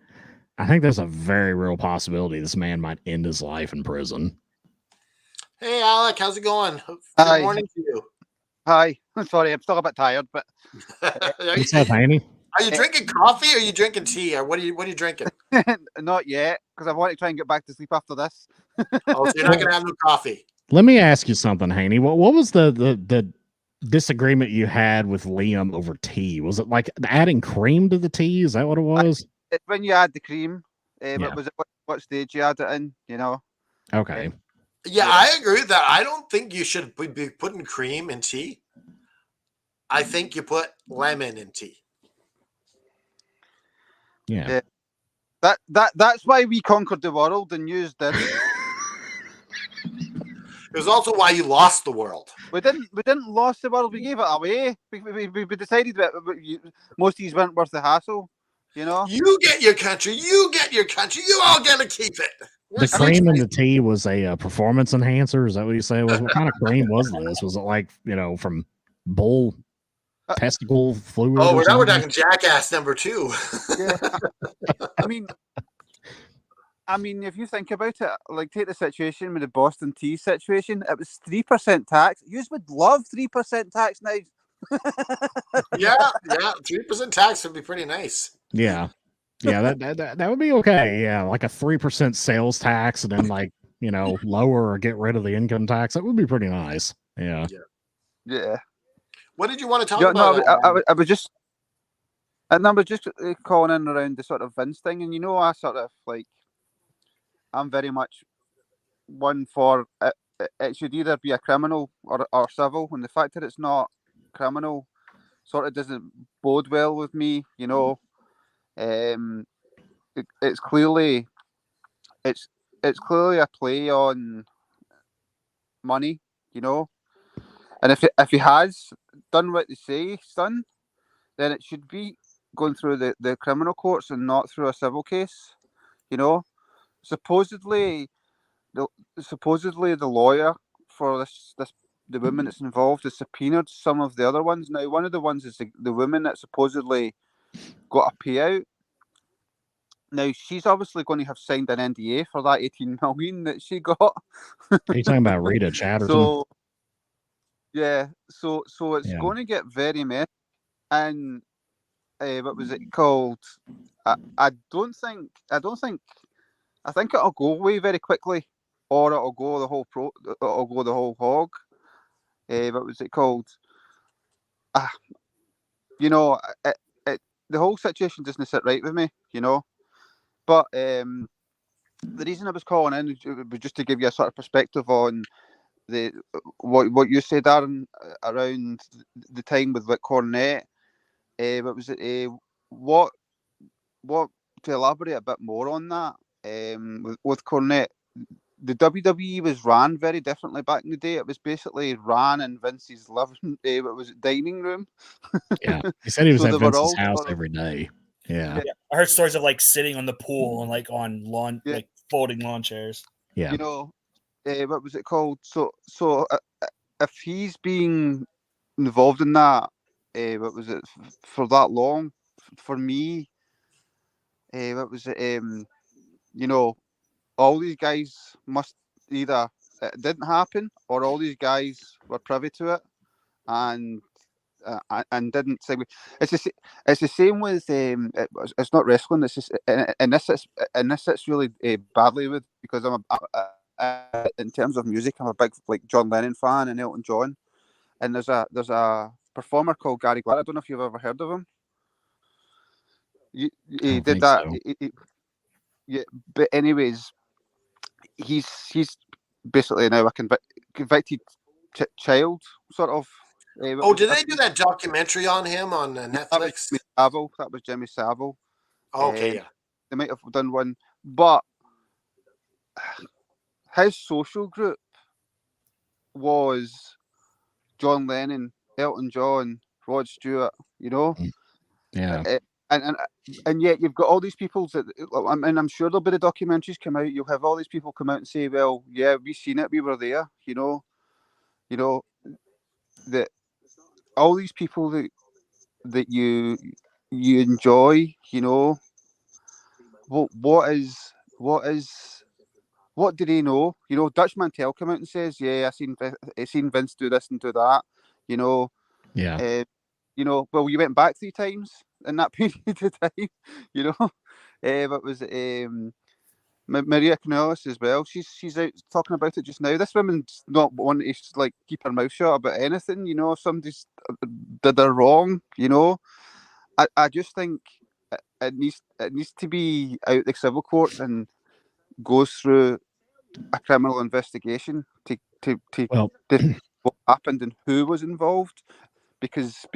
I think there's a very real possibility this man might end his life in prison. Hey, Alec, how's it going? Good morning to you. Hi. Sorry, I'm still a bit tired, but What's up, Annie? Are you drinking coffee or are you drinking tea, or what are you drinking? not yet, because I want to try and get back to sleep after this. Oh, so you're not gonna have no coffee. Let me ask you something, Haney. What was the disagreement you had with Liam over tea? Was it like adding cream to the tea? Is that what it was? It's when you add the cream, but was it what stage you add it in? You know. Okay. Yeah, I agree with that. I don't think you should be putting cream in tea. I think you put lemon in tea. Yeah. That's why we conquered the world and used this. It was also why you lost the world. We didn't lose the world. We gave it away. We decided that most of these weren't worth the hassle. You know. You get your country. You get your country. You all get to keep it. The cream in the tea was a performance enhancer. Is that what you say? What kind of cream was this? Was it like, you know, from bull testicle fluid? Oh, now we're talking Jackass #2. Yeah. I mean, if you think about it, like take the situation with the Boston tea situation, it was 3% tax. You would love 3% tax now. yeah, 3% tax would be pretty nice. Yeah. Yeah, that would be okay. Yeah, like a 3% sales tax, and then, like, you know, lower or get rid of the income tax. That would be pretty nice. Yeah. Yeah. What did you want to talk about? No, I was just, and I was just calling in around the sort of Vince thing, and you know, I sort of like, I'm very much one for it should either be a criminal or civil, and the fact that it's not criminal sort of doesn't bode well with me. You know. It's clearly a play on money, you know, and if he has done what they say he's done, then it should be going through the criminal courts and not through a civil case, you know. Supposedly the lawyer for the woman that's involved has subpoenaed some of the other ones. Now, one of the ones is the woman that supposedly got a payout. Now, she's obviously going to have signed an NDA for that 18 million that she got. Are you talking about Rita Chatterton? So it's going to get very messy. And what was it called? I think it'll go away very quickly, or it'll go the whole hog. What was it called? You know, the whole situation doesn't sit right with me, you know. But the reason I was calling in was just to give you a sort of perspective on what you said, Aaron, around the time with Cornette. What was it? What to elaborate a bit more on that? With Cornette, the WWE was ran very differently back in the day. It was basically ran in Vince's living, what was it, dining room. Yeah, he said he was So at they were Vince's all house sort of- every day. Yeah, Yeah, I heard stories of like sitting on the pool and like on lawn, Yeah. like folding lawn chairs. yeah, You know, what was it called? So if he's being involved in that, what was it for that long? For me, what was it? You know, all these guys must either it didn't happen or all these guys were privy to it and didn't say. It's the same with it's not wrestling. It's just and this it's really badly with because in terms of music, I'm a big like John Lennon fan and Elton John, and there's a performer called Gary Glass. I don't know if you've ever heard of him. I He don't did think that. so. Yeah, but anyways, he's basically now a convicted child, sort of. Oh, did they do that documentary on him on Netflix? That was Jimmy Savile. Oh, okay, yeah. They might have done one, but his social group was John Lennon, Elton John, Rod Stewart. You know, Yeah, and yet you've got all these people that, I mean, I'm sure there'll be the documentaries come out. You'll have all these people come out and say, "Well, yeah, we seen it, we were there." You know that all these people that you enjoy. You know, what do they know? You know, Dutch Mantel come out and says, "Yeah, I seen Vince do this and do that." You know, yeah, well, you went back 3 times in that period of time. You know, what was it? Maria Canellis as well. She's out talking about it just now. This woman's not wanting to like keep her mouth shut about anything. You know, if somebody's did her wrong, you know, I just think it needs to be out the civil courts and goes through a criminal investigation to well, what happened and who was involved, because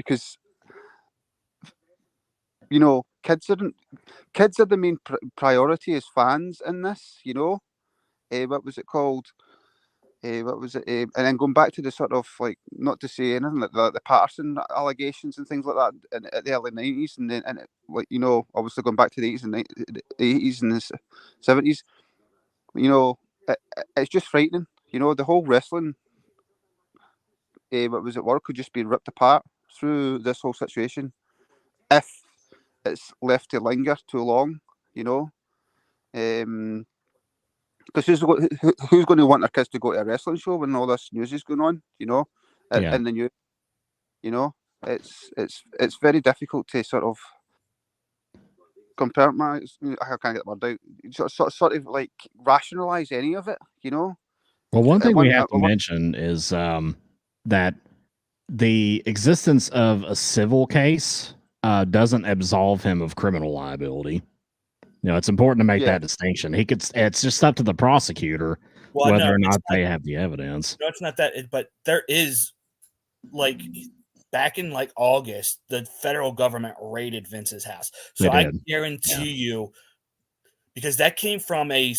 you know kids are the main priority as fans in this. You know, what was it called? What was it? And then going back to the sort of like, not to say anything like the Patterson allegations and things like that in the early 90s, and then like, you know, obviously going back to the 80s and the 80s and the 70s, you know, it's just frightening. You know, the whole wrestling, what was it, world could just be ripped apart through this whole situation if it's left to linger too long. You know, because who's going to want their kids to go to a wrestling show when all this news is going on? You know, Yeah. in the news. You know, it's very difficult to sort of compartmentalize. I can't get the word out. Sort of like rationalize any of it. You know. Well, one thing we have to mention is that the existence of a civil case doesn't absolve him of criminal liability. You know, it's important to make that distinction. It's just up to the prosecutor whether or not they have the evidence. No, it's not that. But there is, like, back in like August, the federal government raided Vince's house. So I guarantee you, because that came from a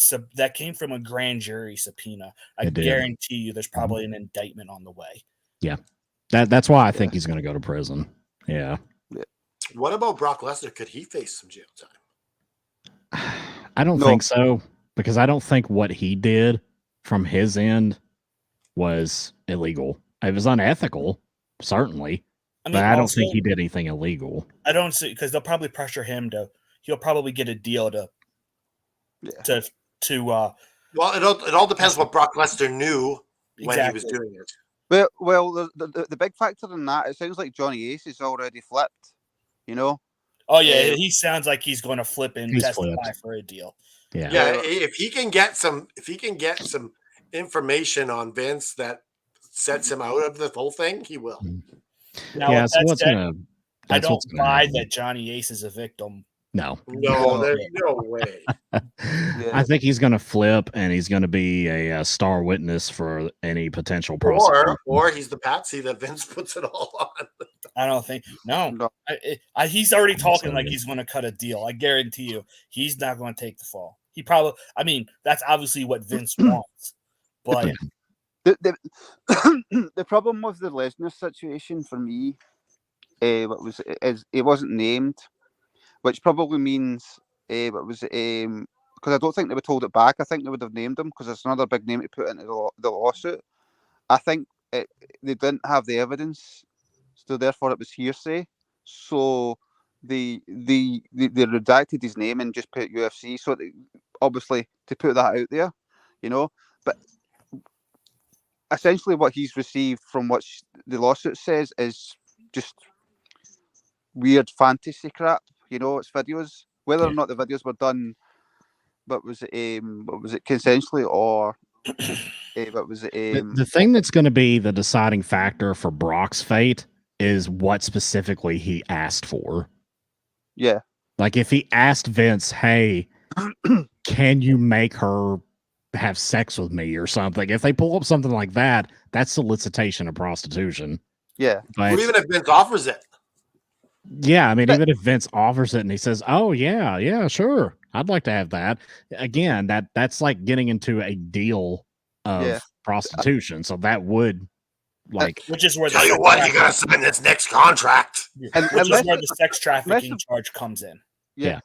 grand jury subpoena. I guarantee you, there's probably an indictment on the way. Yeah, that's why I think he's going to go to prison. Yeah. What about Brock Lesnar? Could he face some jail time? I don't think so, because I don't think what he did from his end was illegal. It was unethical, certainly, but I don't think he did anything illegal. I don't see, because they'll probably pressure him he'll probably get a deal to. Well, it all depends what Brock Lesnar knew when he was doing it. Well, the big factor in that, it sounds like Johnny Ace is already flipped. You know. Oh yeah, he sounds like he's going to flip and testify for a deal. Yeah. If he can get some information on Vince that sets him out of the whole thing, he will. Now, I don't buy that Johnny Ace is a victim. No, there's no way. I think he's going to flip, and he's going to be a star witness for any potential prosecution. Or he's the patsy that Vince puts it all on. I don't think. No. He's already talking like he's going to cut a deal. I guarantee you, he's not going to take the fall. He probably, I mean, that's obviously what Vince wants, but Yeah. The problem with the Lesnar situation for me, is he wasn't named, which probably means what was because I don't think they would hold it back. I think they would have named him because it's another big name to put into the lawsuit. I think they didn't have the evidence, so therefore it was hearsay. So they redacted his name and just put UFC. So obviously to put that out there, but essentially what he's received from what the lawsuit says is just weird fantasy crap. It's videos. Whether or not the videos were done, but was it consensually or what was it? The thing that's going to be the deciding factor for Brock's fate is what specifically he asked for. Yeah. Like if he asked Vince, "Hey, can you make her have sex with me or something?" If they pull up something like that, that's solicitation of prostitution. Yeah. But Or even if Vince offers it. yeah, I mean, even if Vince offers it and he says, "Oh yeah, sure, I'd like to have that," again, that's like getting into a deal of prostitution. So that would which is where Tell you what, you gotta sign this next contract. which is where the sex trafficking charge comes in. Yeah.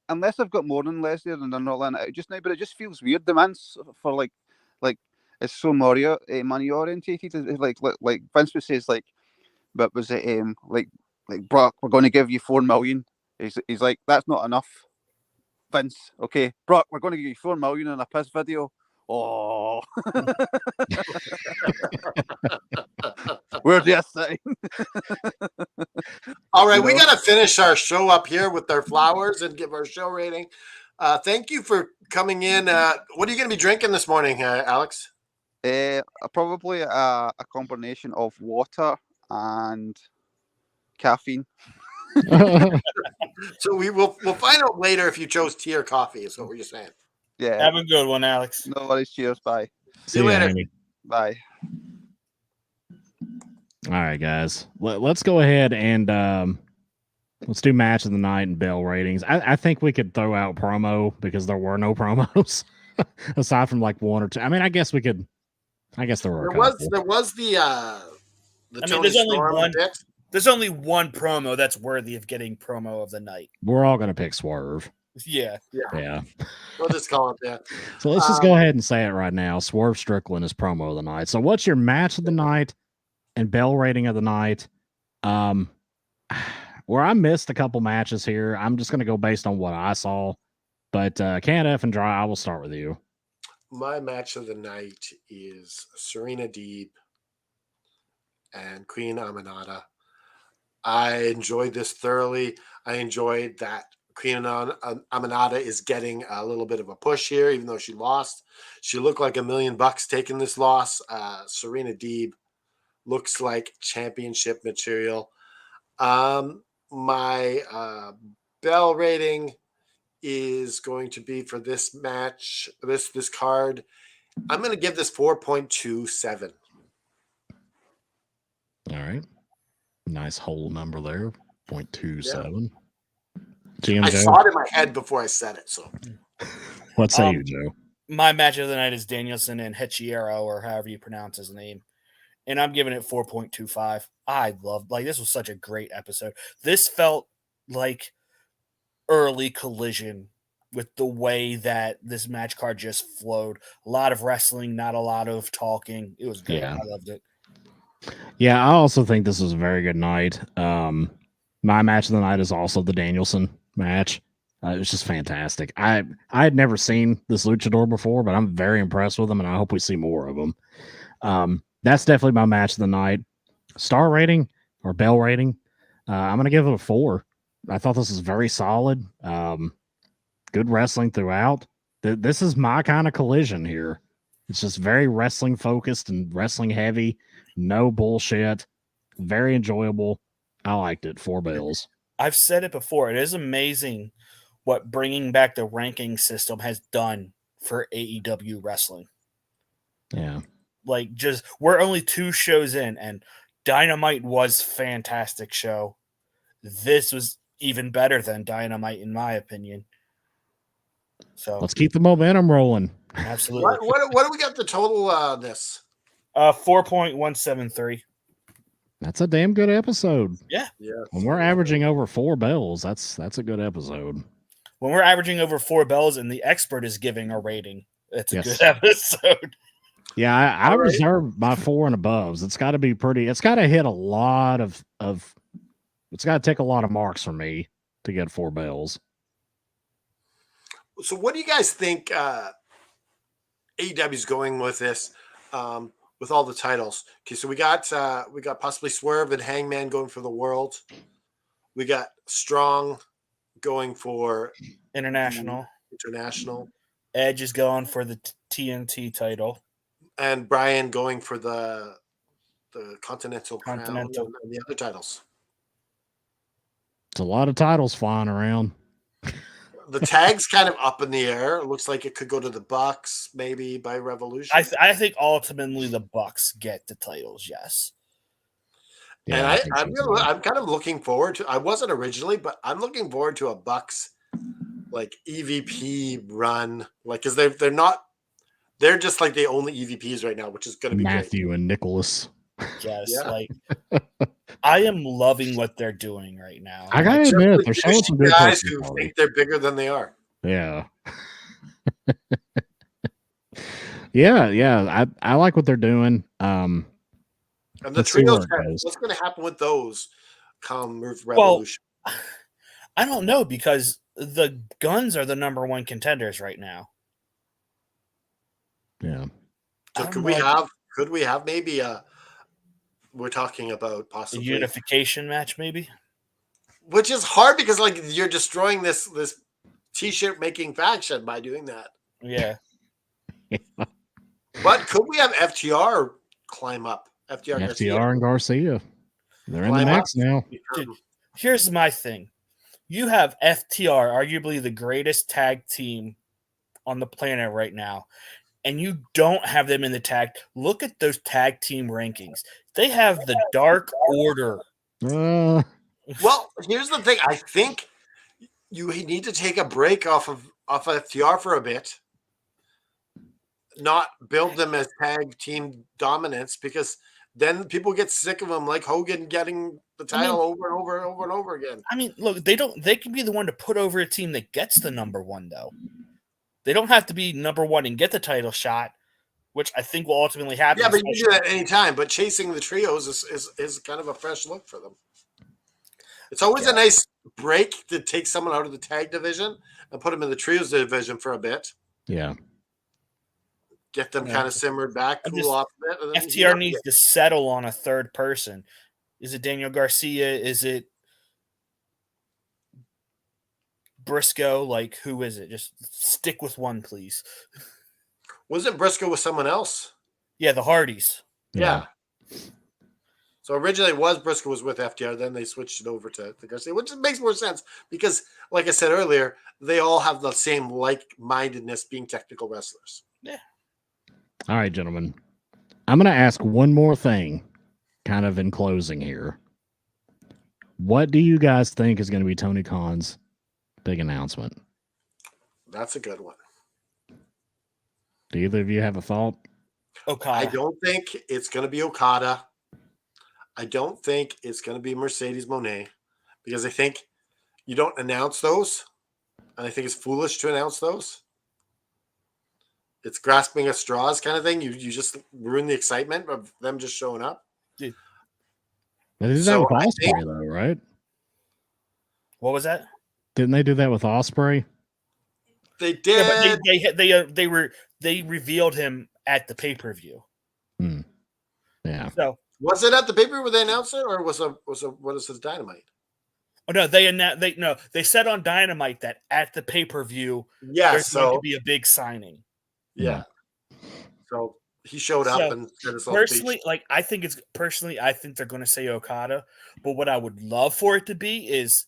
Unless I've got more than Leslie and they're not letting it out just now, but it just feels weird. The man's for like it's so money orientated. Like Vince would says but was it like Brock, we're going to give you $4 million. He's like, that's not enough, Vince. Okay, Brock, we're going to give you $4 million in a piss video. Oh, where's the sign? All right, we got to finish our show up here with our flowers and give our show rating. Thank you for coming in. What are you going to be drinking this morning, Alex? Probably a combination of water and caffeine. So we'll find out later if you chose tea or coffee. Is what you're saying? Yeah. Have a good one, Alex. No worries. Cheers. Bye. See you later. Amy. Bye. All right, guys. Let's go ahead and let's do match of the night and bell ratings. I think we could throw out promo because there were no promos aside from like one or two. I mean, I guess we could. I guess there were. There was the. I mean, there's only one promo that's worthy of getting promo of the night. We're all gonna pick Swerve. Yeah. We'll just call it that. So let's just go ahead and say it right now. Swerve Strickland is promo of the night. So what's your match of the night and bell rating of the night? Where I missed a couple matches here, I'm just gonna go based on what I saw. But Can't F and Dry, I will start with you. My match of the night is Serena Deeb and Queen Aminata. I enjoyed this thoroughly. I enjoyed that Queen Aminata is getting a little bit of a push here, even though she lost. She looked like $1 million taking this loss. Serena Deeb looks like championship material. My bell rating is going to be for this match, this card. I'm going to give this 4.27. All right. Nice whole number there. 0.27. I saw it in my head before I said it. So what say you, Joe? My match of the night is Danielson and Hechiero, or however you pronounce his name. And I'm giving it 4.25. I loved, this was such a great episode. This felt like early Collision with the way that this match card just flowed. A lot of wrestling, not a lot of talking. It was good. Yeah. I loved it. Yeah, I also think this was a very good night. My match of the night is also the Danielson match. It was just fantastic. I had never seen this luchador before, but I'm very impressed with him, and I hope we see more of him. That's definitely my match of the night. Star rating or bell rating, I'm going to give it a 4. I thought this was very solid. Good wrestling throughout. This is my kind of Collision here. It's just very wrestling focused and wrestling heavy. No bullshit. Very enjoyable. I liked it. 4 bells. I've said it before. It is amazing what bringing back the ranking system has done for AEW wrestling. Yeah. We're only 2 shows in, and Dynamite was fantastic show. This was even better than Dynamite, in my opinion. So Let's keep the momentum rolling. absolutely. What do we got the total this? 4.173. That's a damn good episode. Yeah. When we're averaging over 4 bells, that's a good episode. When we're averaging over 4 bells and the expert is giving a rating, it's a Yes. good episode. Yeah, I All right. reserve my 4 and aboves. It's got to be pretty. It's got to hit a lot of. It's got to take a lot of marks for me to get 4 bells. So what do you guys think AEW's going with this? With all the titles. Okay, so we got possibly Swerve and Hangman going for the world. We got Strong going for International. Edge is going for the TNT title. And Brian going for the Continental Crown and the other titles. It's a lot of titles flying around. The tag's kind of up in the air. It looks like it could go to the Bucks, maybe by Revolution. I think ultimately the Bucks get the titles. Yes. Yeah, and I'm kind of looking forward to. I wasn't originally, but I'm looking forward to a Bucks like EVP run, like because they're just like the only EVPs right now, which is going to be Matthew great. and Nicholas. Yes, Yeah. like I am loving what they're doing right now. I gotta admit, they're showing some good guys who think they're bigger than they are. Yeah. yeah. I like what they're doing. And the trios, what's going to happen with those come Revolution? Well, I don't know because the Guns are the number 1 contenders right now. Yeah. So could we have maybe we're talking about possibly a unification match, maybe? Which is hard because like you're destroying this t-shirt making faction by doing that. Yeah. But could we have FTR climb up? FTR and Garcia. They're in the mix now. Dude, here's my thing. You have FTR, arguably the greatest tag team on the planet right now, and you don't have them in the tag. Look at those tag team rankings. They have the Dark Order. Well, here's the thing. I think you need to take a break off of FTR for a bit. Not build them as tag team dominance because then people get sick of them, like Hogan getting the title over and over and over and over again. I mean, look, they can be the one to put over a team that gets the number 1, though. They don't have to be number 1 and get the title shot, which I think will ultimately happen. Yeah, but you can do that any time. But chasing the trios is kind of a fresh look for them. It's always a nice break to take someone out of the tag division and put them in the trios division for a bit. Yeah. Get them kind of simmered back, cool off a bit. And then FTR needs to settle on a third person. Is it Daniel Garcia? Is it Briscoe? Like, who is it? Just stick with one, please. Wasn't Briscoe with someone else? Yeah, the Hardys. Yeah. So originally Briscoe was with FTR, then they switched it over to Garcia, which makes more sense because, like I said earlier, they all have the same like-mindedness being technical wrestlers. Yeah. All right, gentlemen. I'm going to ask one more thing, kind of in closing here. What do you guys think is going to be Tony Khan's big announcement? That's a good one. Do either of you have a thought? Okada. I don't think it's going to be Okada. I don't think it's going to be Mercedes Moné because I think you don't announce those. And I think it's foolish to announce those. It's grasping at straws kind of thing. You just ruin the excitement of them just showing up. Dude. They did that with Ospreay, though, right? What was that? Didn't they do that with Ospreay? They did. Yeah, but they revealed him at the pay-per-view. Yeah. So was it at the pay-per-view where they announced it, or what is his Dynamite? Oh no, they said on Dynamite that at the pay-per-view there's going to be a big signing. Yeah. So he showed up and said his personally, I think they're going to say Okada, but what I would love for it to be is,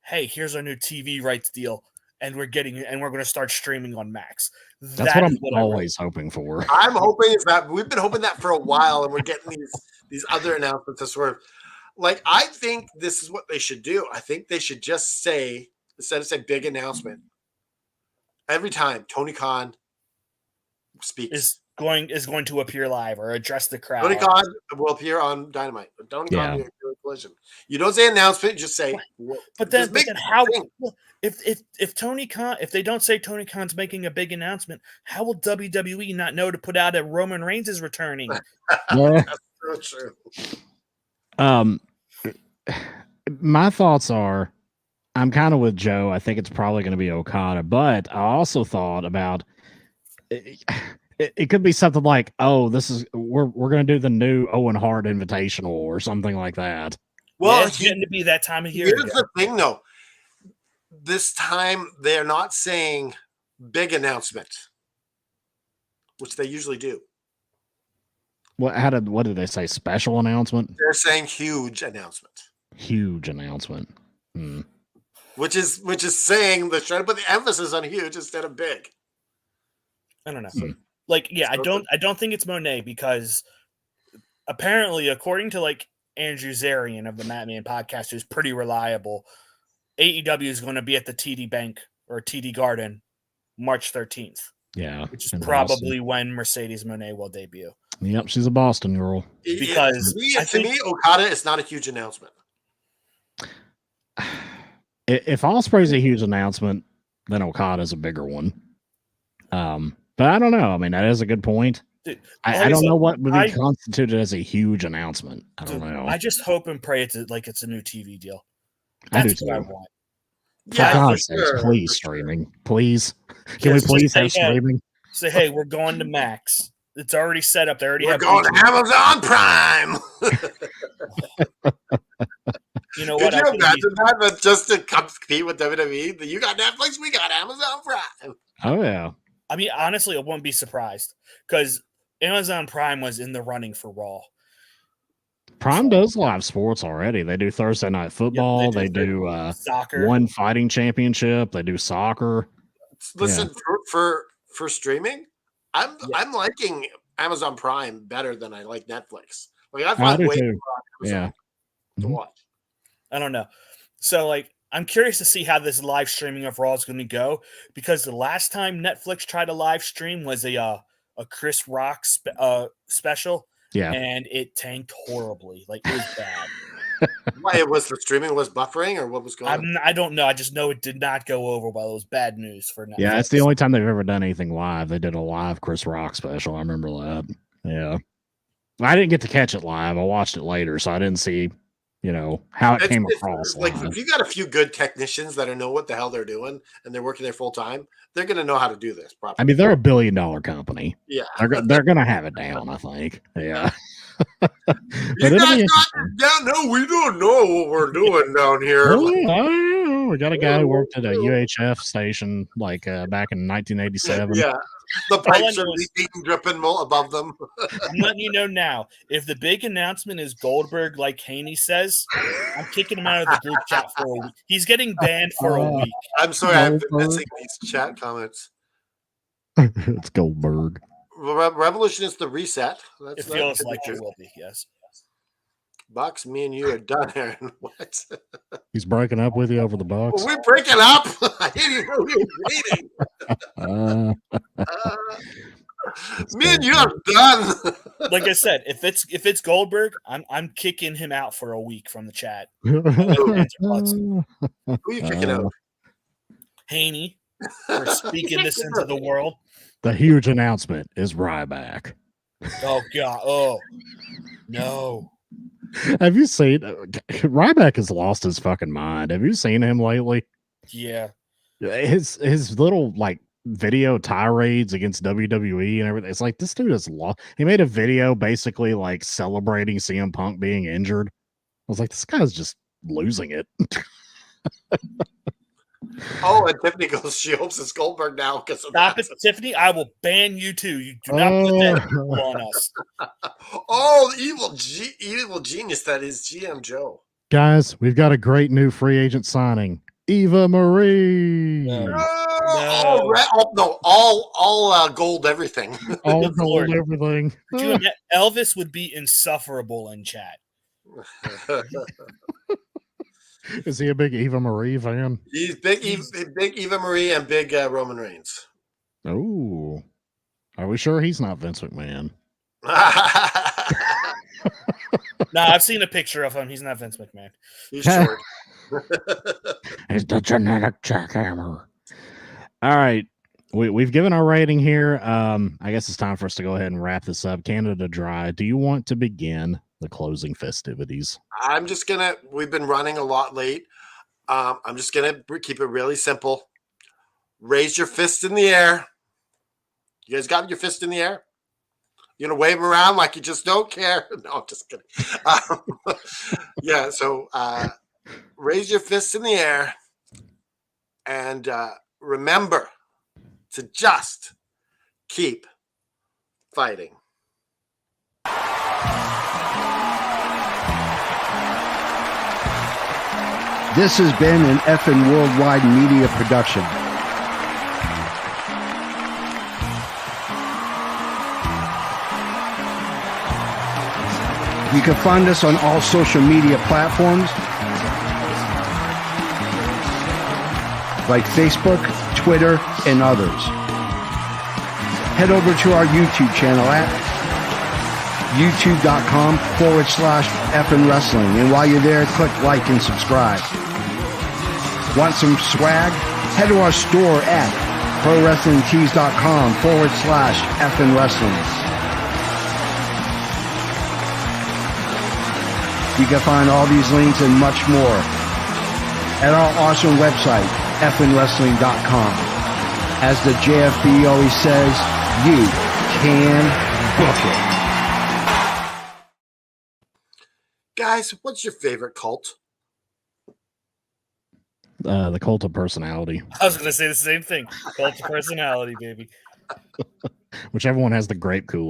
hey, here's our new TV rights deal, and we're going to start streaming on Max. That's what I'm always hoping for. I'm hoping is that we've been hoping that for a while, and we're getting these other announcements to sort of I think this is what they should do. I think they should just say, instead of say big announcement, Every time Tony Khan speaks, is going to appear live or address the crowd. Tony Khan will appear on Dynamite. Tony Khan will appear on Collision. You don't say announcement, just say. But then how? thing. If Tony Khan, if they don't say Tony Khan's making a big announcement, how will WWE not know to put out a Roman Reigns is returning? That's so true. My thoughts are, I'm kind of with Joe. I think it's probably going to be Okada, but I also thought about it could be something like, oh, we're going to do the new Owen Hart Invitational or something like that. Well, it's getting to be that time of year. Here's the thing, though. This time they're not saying big announcement, which they usually do. What did they say? Special announcement? They're saying huge announcement. Huge announcement. Which is saying they're trying to put the emphasis on huge instead of big. I don't know. I don't think it's Monet because apparently, according to Andrew Zarian of the Madman podcast, who's pretty reliable, AEW is going to be at the TD Bank or TD Garden March 13th. Yeah. Which is probably when Mercedes Moné will debut. Yep, she's a Boston girl. Because to me, Okada is not a huge announcement. If Ospreay's a huge announcement, then Okada's a bigger one. But I don't know. I mean, that is a good point. Dude, I don't know what would be constituted as a huge announcement. I don't know. I just hope and pray it's a new TV deal. That's what I want. For God's sakes, please streaming. Please. Can we please have streaming? Say, hey, we're going to Max. It's already set up. They already We're going to Amazon Prime. You know what? Could you imagine that just to compete with WWE? You got Netflix, we got Amazon Prime. Oh, yeah. I mean, honestly, I wouldn't be surprised because Amazon Prime was in the running for Raw. Prime does live sports already. They do Thursday Night Football. Yep, they do soccer. One Fighting Championship. They do soccer. Listen, for streaming, I'm liking Amazon Prime better than I like Netflix. I find way more to watch. I don't know. So I'm curious to see how this live streaming of Raw is going to go because the last time Netflix tried to live stream was a Chris Rock special. Yeah. And it tanked horribly. It was bad. Why? The streaming was buffering or what was going on? I don't know. I just know it did not go over well. It was bad news for Netflix. Yeah, it's the only time they've ever done anything live. They did a live Chris Rock special. I remember that. Yeah. I didn't get to catch it live. I watched it later, so I didn't see, how it came across. If you got a few good technicians that know what the hell they're doing and they're working there full time, they're going to know how to do this properly. I mean, they're $1 billion company. Yeah. They're going to have it down, I think. Yeah. But we don't know what we're doing down here. We got a guy who worked at a UHF station back in 1987. Yeah. The pipes are leaking, dripping above them. I'm letting you know now. If the big announcement is Goldberg, like Haney says, I'm kicking him out of the group chat for a week. He's getting banned for a week. I'm sorry, I've been missing these chat comments. It's Goldberg. Revolution is the reset. It feels like it will be, yes. Bucks, me and you are done, Aaron. What? He's breaking up with you over the Bucks. We're breaking up. I didn't even know we were dating. Me and you are done. Like I said, if it's Goldberg, I'm kicking him out for a week from the chat. Who are you kicking out? Haney for speaking this into the world. The huge announcement is Ryback. Oh God! Oh no! Have you seen Ryback has lost his fucking mind? Have you seen him lately? Yeah. His little video tirades against WWE and everything. It's this dude is lost. He made a video basically celebrating CM Punk being injured. I was like, this guy's just losing it. Oh, and Tiffany goes, she hopes it's Goldberg now. Stop it, Tiffany. I will ban you too. You do not put that on us. Oh, the evil genius that is GM Joe. Guys, we've got a great new free agent signing. Eva Marie. All gold everything. All gold everything. Elvis would be insufferable in chat. Is he a big Eva Marie fan? He's big Eva Marie and big Roman Reigns. Oh, are we sure he's not Vince McMahon? No, I've seen a picture of him. He's not Vince McMahon. He's short. He's the genetic jackhammer. All right. We've given our rating here. I guess it's time for us to go ahead and wrap this up. Canada Dry, do you want to begin the closing festivities? We've been running a lot late. I'm just going to keep it really simple. Raise your fist in the air. You guys got your fist in the air? You're going to wave them around like you just don't care? No, I'm just kidding. So raise your fists in the air and remember to just keep fighting. This has been an effing worldwide media production. You can find us on all social media platforms like Facebook, Twitter, and others. Head over to our YouTube channel at youtube.com/effing wrestling. And while you're there, click like and subscribe. Want some swag? Head to our store at prowrestlingtees.com/effing wrestling. You can find all these links and much more at our awesome website, effingwrestling.com. As the JFB always says, you can book it. Guys, what's your favorite cult? The Cult of Personality. I was going to say the same thing. Cult of personality, baby. Whichever one has the grape Kool-Aid.